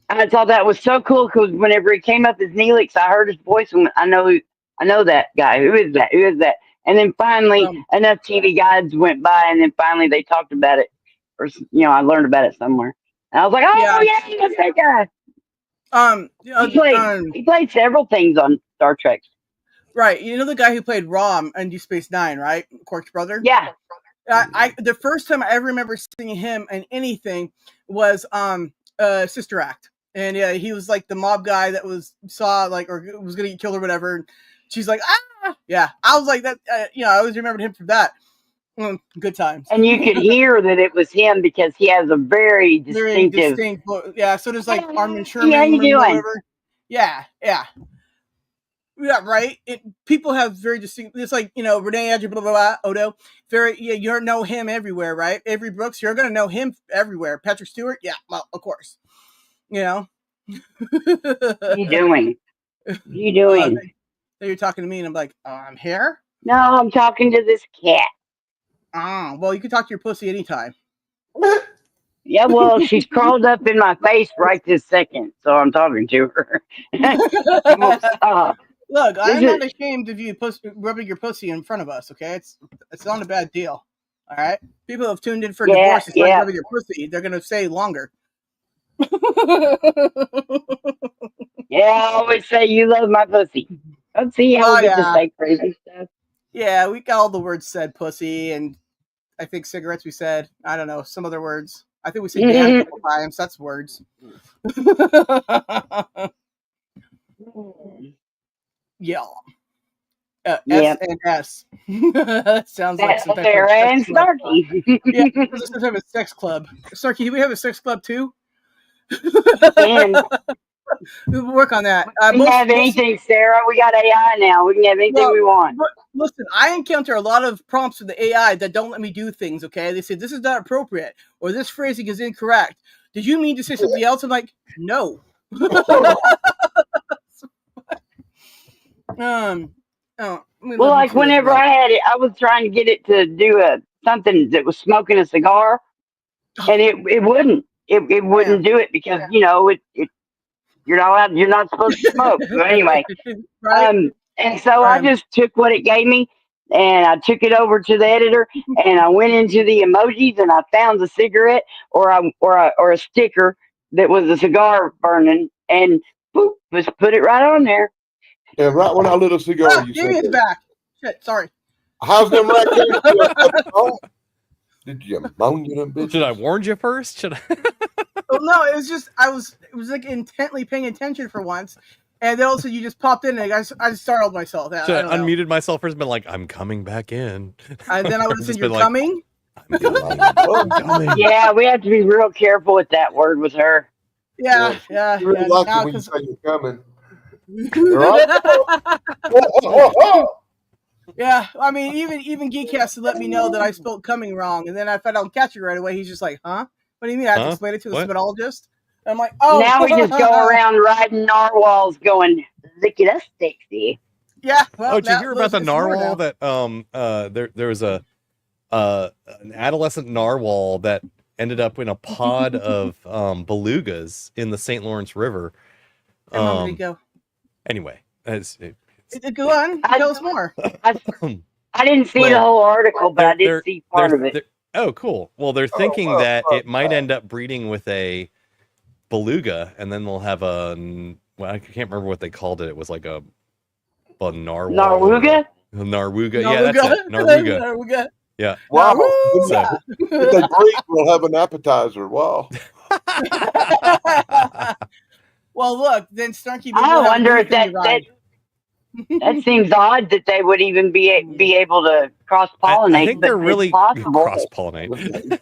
I thought that was so cool because whenever he came up as Neelix, I heard his voice and I know that guy. Who is that? And then finally, enough TV guides went by, and then finally they talked about it, or I learned about it somewhere, and I was like, oh yeah, that's that guy. He played several things on Star Trek. Right, you know the guy who played Rom in Deep Space Nine, right? Quark's brother. Yeah. The first time I ever remember seeing him in anything was Sister Act, and yeah, he was like the mob guy that was gonna get killed or whatever. And she's like, yeah, I was like that. I always remembered him from that. Good times. And you could hear that it was him because he has a very distinctive. Yeah. So there's like Armin Sherman. Yeah, how you doing? Yeah. Yeah, right. People have very distinct. It's like Renee Edge, blah blah blah. Odo, very. Yeah, you know him everywhere, right? Avery Brooks, you're gonna know him everywhere. Patrick Stewart, yeah, well, of course. What are you doing? You're talking to me, and I'm like, I'm here. No, I'm talking to this cat. Well, you can talk to your pussy anytime. Yeah, well, she's crawled up in my face right this second, so I'm talking to her. She won't stop. Look, I'm not ashamed of you rubbing your pussy in front of us, okay? It's not a bad deal, all right? People have tuned in for divorce. It's like rubbing your pussy. They're going to stay longer. Yeah, I always say you love my pussy. Let's see how we get to say crazy stuff. Yeah, we got all the words said, pussy, and I think cigarettes we said. I don't know, some other words. I think we said damn a couple times. That's words. Yeah. S and S. Sounds like some type Sara and Snarky. Yeah, this is a sex club. Snarky, do we have a sex club too? We'll work on that. We can have anything, Sara. We got AI now. We can have anything we want. Listen, I encounter a lot of prompts with the AI that don't let me do things, okay? They say, this is not appropriate, or this phrasing is incorrect. Did you mean to say something else? I'm like, no. Well, like whenever I had it, I was trying to get it to do something that was smoking a cigar, and it wouldn't. It wouldn't do it because you're not supposed to smoke. So anyway, right? And so I just took what it gave me, and I took it over to the editor, and I went into the emojis, and I found the cigarette or a sticker that was a cigar burning, and boop, just put it right on there. Yeah, right when I lit a cigar, you said it's back. Shit, sorry. How's them right there? Did you moan them bitches? Should I warn you first? Should I? Well, no, it was just it was like intently paying attention for once, and then also you just popped in, and I startled myself. I unmuted myself first, been like, I'm coming back in, and then I would have said, "You're coming." I'm coming. Yeah, we have to be real careful with that word with her. Yeah. You really like it when you say you're coming. Yeah, I mean, even Geek has to let me know that I spelled coming wrong, and then if I don't catch it right away, he's just like, "Huh? What do you mean?" I have to explain it to the spelologist. And I'm like, "Oh." Now we just go around riding narwhals, going, "Look at us, sexy." Yeah. Well, did you hear about the narwhal that there was an adolescent narwhal that ended up in a pod of belugas in the St. Lawrence River? Where did he go? Anyway, go on. Tell us more. I didn't see the whole article, but I did see part of it. Oh, cool. Well, they're thinking that it might end up breeding with a beluga, and then they'll have a. Well, I can't remember what they called it. It was like a narwhal. Narwooga? Narwooga. Yeah, that's it. Narwooga. Narwooga. Yeah. Wow. Narwooga. If they breed, we'll have an appetizer. Wow. Well, look, then Snarky. I wonder if that seems odd that they would even be able to cross pollinate. I think they're really cross pollinate.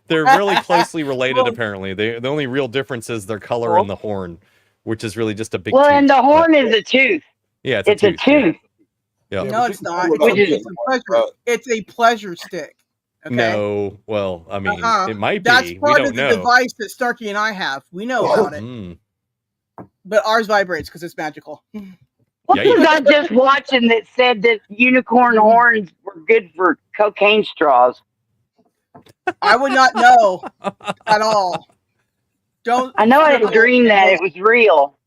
They're really closely related. Apparently, the only real difference is their color and the horn, which is really just a big. Well, tooth, and the horn is a tooth. Yeah, it's a tooth. Yeah. No, it's not. It's a pleasure. It's a pleasure stick. Okay? No, well, I mean, it might be. That's part we don't of the know. device that Snarky and I have. We know about it. But ours vibrates because it's magical. What was I just watching that said that unicorn horns were good for cocaine straws? I would not know at all. Don't. I know I didn't dream that. It was real.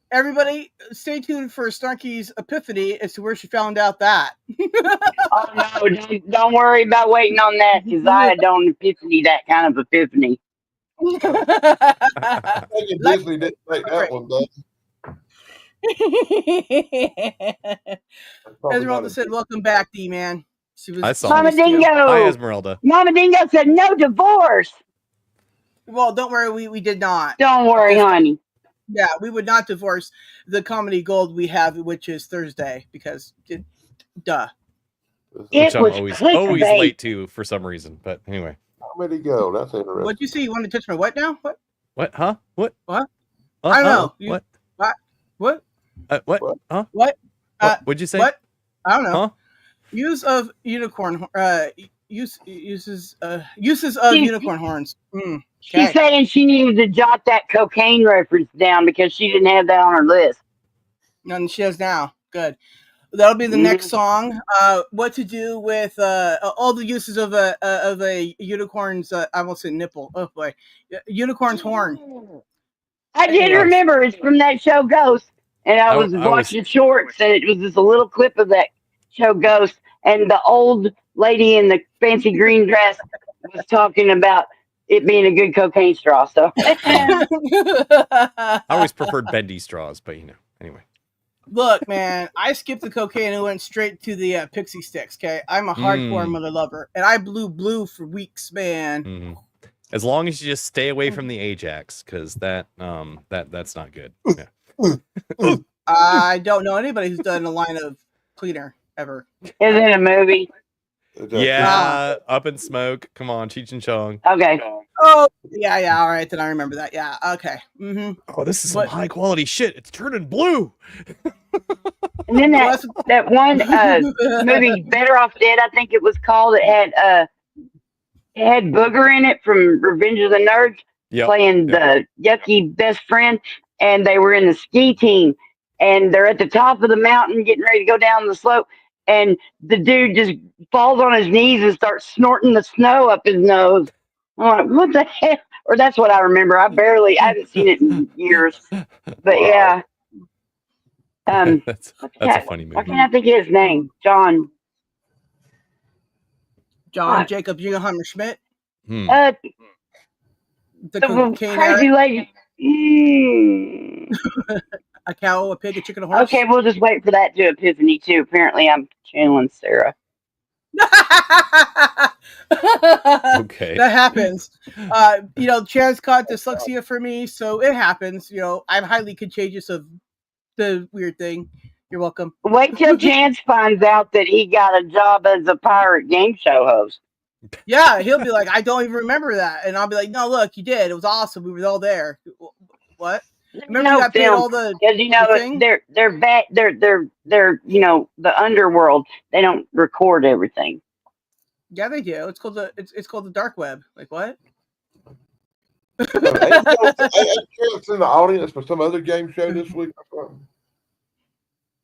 Everybody, stay tuned for Snarky's epiphany as to where she found out that. Oh no! Don't worry about waiting on that because I don't epiphany that kind of epiphany. Disney didn't make that one, though. Esmeralda said, "Welcome back, D-Man." I saw Mama Dingo. Hi, Esmeralda. Mama Dingo said, "No divorce." Well, don't worry, we did not. Don't worry, honey. Yeah, we would not divorce the comedy gold we have, which is Thursday, because duh. Which I'm always late to for some reason. But anyway. How many go? That's interesting. What'd you say? You want to touch my what now? What? What? Huh? What? What? I don't know. What? What? What? Huh? What? What'd you say? What? I don't know. Huh? Use of unicorn. Uses of unicorn horns. Okay. She's saying she needed to jot that cocaine reference down because she didn't have that on her list. None she has now. Good. That'll be the next song. What to do with all the uses of a unicorn's? I won't say nipple. Oh boy, unicorn's horn. I did remember it's from that show Ghost, and I was watching shorts, and it was just a little clip of that show Ghost, and the old lady in the fancy green dress was talking about it being a good cocaine straw. So I always preferred bendy straws, but anyway. Look, man, I skipped the cocaine and went straight to the pixie sticks. Okay, I'm a hardcore mother lover, and I blew blue for weeks, man. Mm-hmm. As long as you just stay away from the Ajax, because that's not good. Yeah. I don't know anybody who's done a line of cleaner ever. Is it a movie? Yeah, Up in Smoke. Come on, Cheech and Chong. Okay. Oh, yeah. All right, then I remember that. Yeah, okay. Mm-hmm. Oh, this is some high quality shit. It's turning blue. And then that one movie, Better Off Dead, I think it was called. It had Booger in it from Revenge of the Nerds, playing the yucky best friend, and they were in the ski team, and they're at the top of the mountain getting ready to go down the slope, and the dude just falls on his knees and starts snorting the snow up his nose. I'm like, what the hell? Or that's what I remember. I haven't seen it in years, but yeah. That's a funny movie. Why can't I think of his name? John Jacob Jungheimer Schmidt. The crazy lady. A cow, a pig, a chicken, a horse. Okay, we'll just wait for that to epiphany too. Apparently, I'm channeling Sarah. Okay, that happens. Chance caught dyslexia for me, so it happens. I'm highly contagious of the weird thing. You're welcome. Wait till Chance finds out that he got a job as a pirate game show host. Yeah, he'll be like, I don't even remember that, and I'll be like, no, look, you did. It was awesome. We were all there. What? Remember you got paid all the because they're bad. They're the underworld. They don't record everything. Yeah, they do. It's called the dark web. Like what? Hey, Chance in the audience for some other game show this week or something.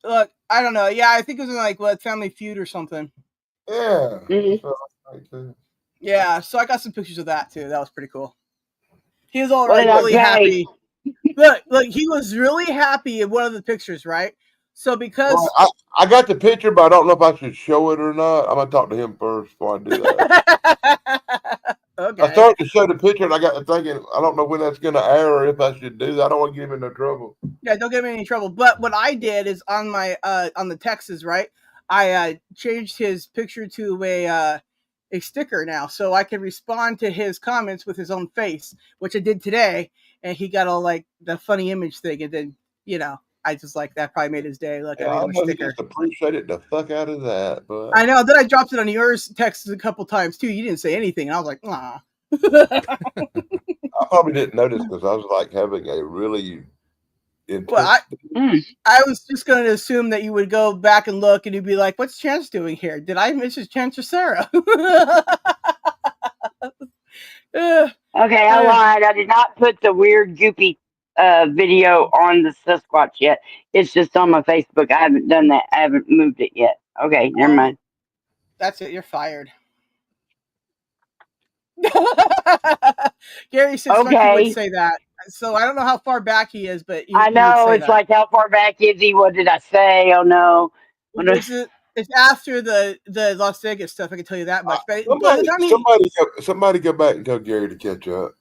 Look, I don't know. Yeah, I think it was in Family Feud or something. Yeah. Mm-hmm. Yeah, so I got some pictures of that too. That was pretty cool. He was really happy. Look, he was really happy in one of the pictures, right? So because I got the picture, but I don't know if I should show it or not. I'm gonna talk to him first before I do that. Okay. I started to show the picture, and I got to thinking, I don't know when that's gonna air or if I should do that. I don't want to get him in no trouble. Yeah, don't get me in any trouble. But what I did is on my on the Texas, right? I changed his picture to a sticker now, so I can respond to his comments with his own face, which I did today, and he got all like the funny image thing, and then I just like that probably made his day. Look, Yeah, I I made him a know he sticker. just appreciated the fuck out of that, but I know. Then I dropped it on yours text a couple times too. You didn't say anything, and I was like, "Aw." I probably didn't notice because I was like having a really intense. Well, I was just going to assume that you would go back and look, and you'd be like, "What's Chance doing here? Did I miss his Chance or Sarah?" Okay, I lied. I did not put the weird goopy video on the Sasquatch yet. It's just on my Facebook. I haven't done that. I haven't moved it yet. Okay, never mind. That's it. You're fired. Gary said Snarky would say that. So I don't know how far back he is, but I know it's like, how far back is he? What did I say? Oh no. It's after the Las Vegas stuff. I can tell you that much. But somebody go back and tell Gary to catch up.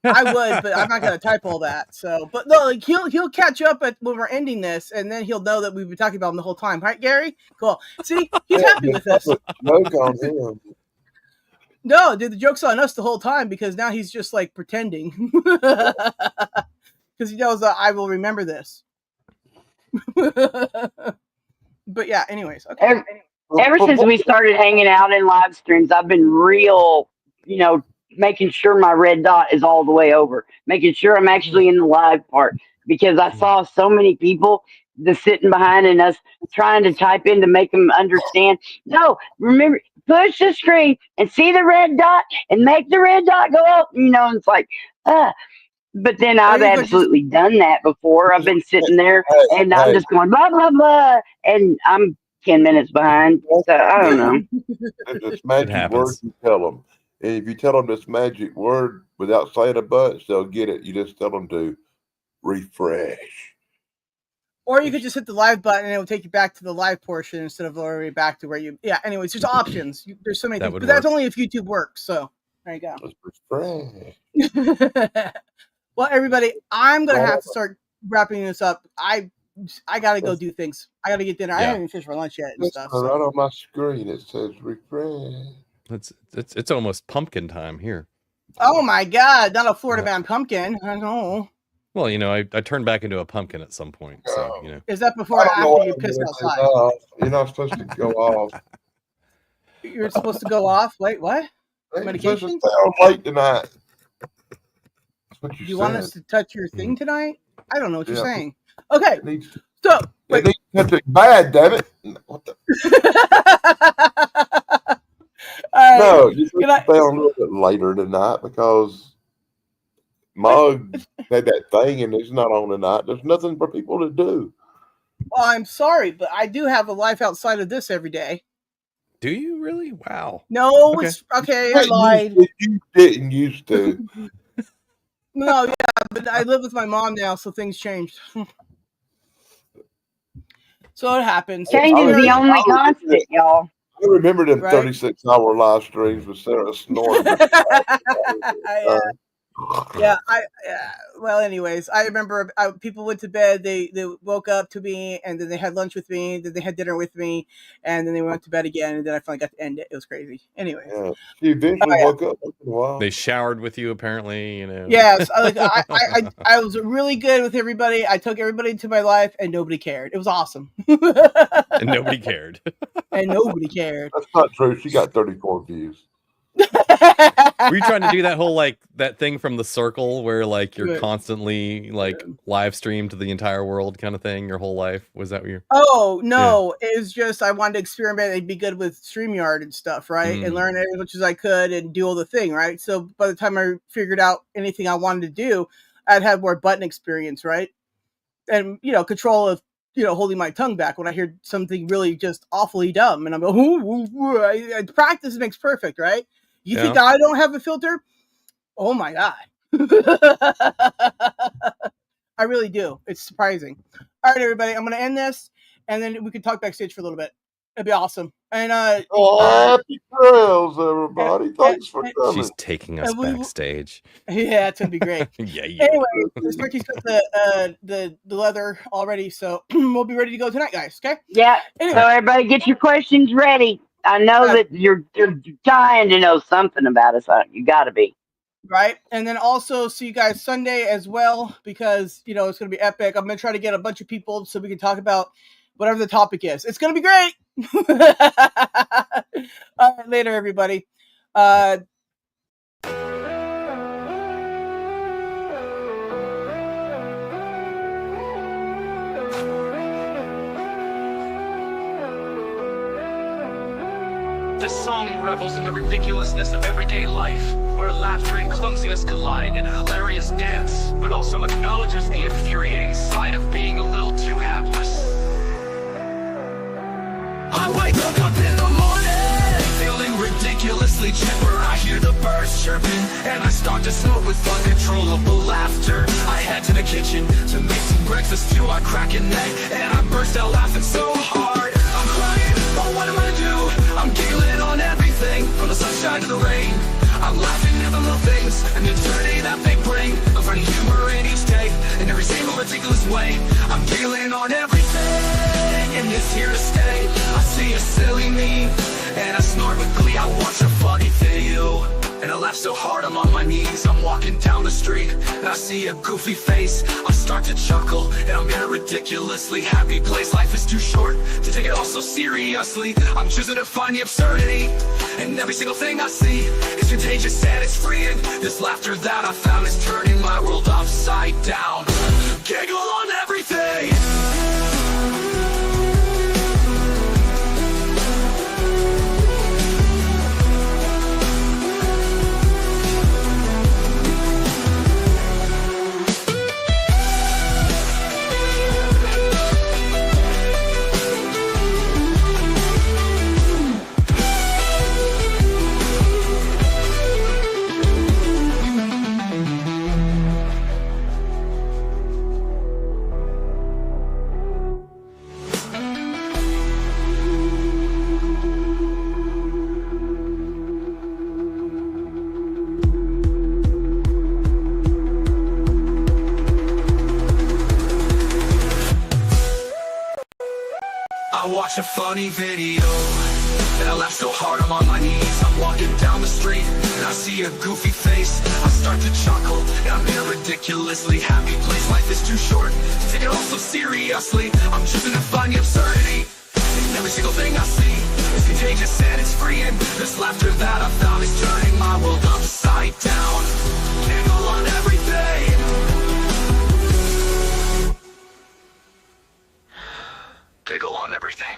I would, but I'm not going to type all that. So, but no, like he'll catch up when we're ending this, and then he'll know that we've been talking about him the whole time, right, Gary? Cool. See, he's happy with us. Joke on him. No, dude, the joke's on us the whole time because now he's just like pretending because he knows that I will remember this. But yeah, anyways, okay. Ever since we started hanging out in live streams, I've been real, making sure my red dot is all the way over, making sure I'm actually in the live part, because I saw so many people just sitting behind and us trying to type in to make them understand. No, remember, push the screen and see the red dot and make the red dot go up. And it's like, But then I've absolutely done that before. I've been sitting there and I'm just going blah blah blah, and I'm 10 minutes behind. So I don't know. This magic word you tell them. And if you tell them this magic word without saying a bunch, they'll get it. You just tell them to refresh. Or you could just hit the live button and it will take you back to the live portion instead of already back to where you. Yeah. Anyways, there's options. There's so many things, but that's only if YouTube works. So there you go. Refresh. Well, everybody, I'm gonna have to start wrapping this up. I gotta go do things. I gotta get dinner. I haven't even finished for lunch yet and stuff. Right on my screen it says refresh. It's almost pumpkin time here. Oh my God! Not a Florida man pumpkin. I know. Well, I turned back into a pumpkin at some point. So Is that before or after you pissed outside? You're not supposed to go off. You're supposed to go off. Wait, what? Medication? Stay on late tonight. Do you want us to touch your thing tonight? I don't know what you're saying. Okay, so wait. It needs bad, damn it! What the? No, you should stay on a little bit later tonight because Mug had that thing and it's not on tonight. There's nothing for people to do. Well, I'm sorry, but I do have a life outside of this every day. Do you really? Wow. No, it's okay. I lied. You didn't used to. No, yeah, but I live with my mom now, so things changed. So it happens. Change is the only constant, y'all. I remember them 36-hour live streams with Sara snoring. Well, anyways, I remember people went to bed. They woke up to me, and then they had lunch with me. Then they had dinner with me, and then they went to bed again. And then I finally got to end it. It was crazy. Anyway, you eventually woke up. Wow. They showered with you, apparently. Yes, I was really good with everybody. I took everybody into my life, and nobody cared. It was awesome. And nobody cared. And nobody cared. That's not true. She got 34 views. Were you trying to do that whole that thing from The Circle where you're constantly live streamed to the entire world kind of thing your whole life? Was that what you're? Oh no, it was just I wanted to experiment and be good with StreamYard and stuff, right? And learn as much as I could and do all the thing, right? So by the time I figured out anything I wanted to do, I'd have more button experience, right? And control of holding my tongue back when I hear something really just awfully dumb, and I'm like, practice makes perfect, right? You think I don't have a filter? Oh my God. I really do. It's surprising. All right, everybody, I'm going to end this. and then we can talk backstage for a little bit. It'd be awesome. And happy trails, everybody. Thanks for coming. She's taking us backstage. Yeah, it's gonna be great. Yeah. Anyway, Snarky's got the leather already, so we'll be ready to go tonight, guys. Okay? Yeah. Anyway. So everybody, get your questions ready. I know that you're dying to know something about us. You got to be. Right, and then also see you guys Sunday as well, because it's gonna be epic. I'm gonna try to get a bunch of people so we can talk about whatever the topic is. It's gonna be great. All right, later, everybody. This song revels in the ridiculousness of everyday life, where laughter and clumsiness collide in a hilarious dance, but also acknowledges the infuriating side of being a little too hapless. I wake up in the morning, feeling ridiculously chipper. I hear the birds chirping, and I start to snort with uncontrollable laughter. I head to the kitchen to make some breakfast too. I crack an egg, and I burst out laughing so hard. I'm crying, but what am I to do? I'm giggling on everything, from the sunshine to the rain. I'm laughing at the little things and the eternity that they bring. I'm finding humor in each day, in every single ridiculous way. I'm giggling on everything, and it's here to stay. I see a silly me, and I snort with glee. I watch a funny video, and I laugh so hard I'm on my knees. I'm walking down the street, and I see a goofy face. I start to chuckle, and I'm in a ridiculously happy place. Life is too short to take it all so seriously. I'm choosing to find the absurdity, and every single thing I see is contagious and it's freeing. This laughter that I found is turning my world upside down. Giggle on everything. I watch a funny video, and I laugh so hard I'm on my knees. I'm walking down the street, and I see a goofy face. I start to chuckle, and I'm in a ridiculously happy place. Life is too short to take it all so seriously. I'm choosing to find the absurdity in every single thing I see. It's contagious and it's freeing. This laughter that I found is turning my world upside down. Giggle on everything. Giggle on everything.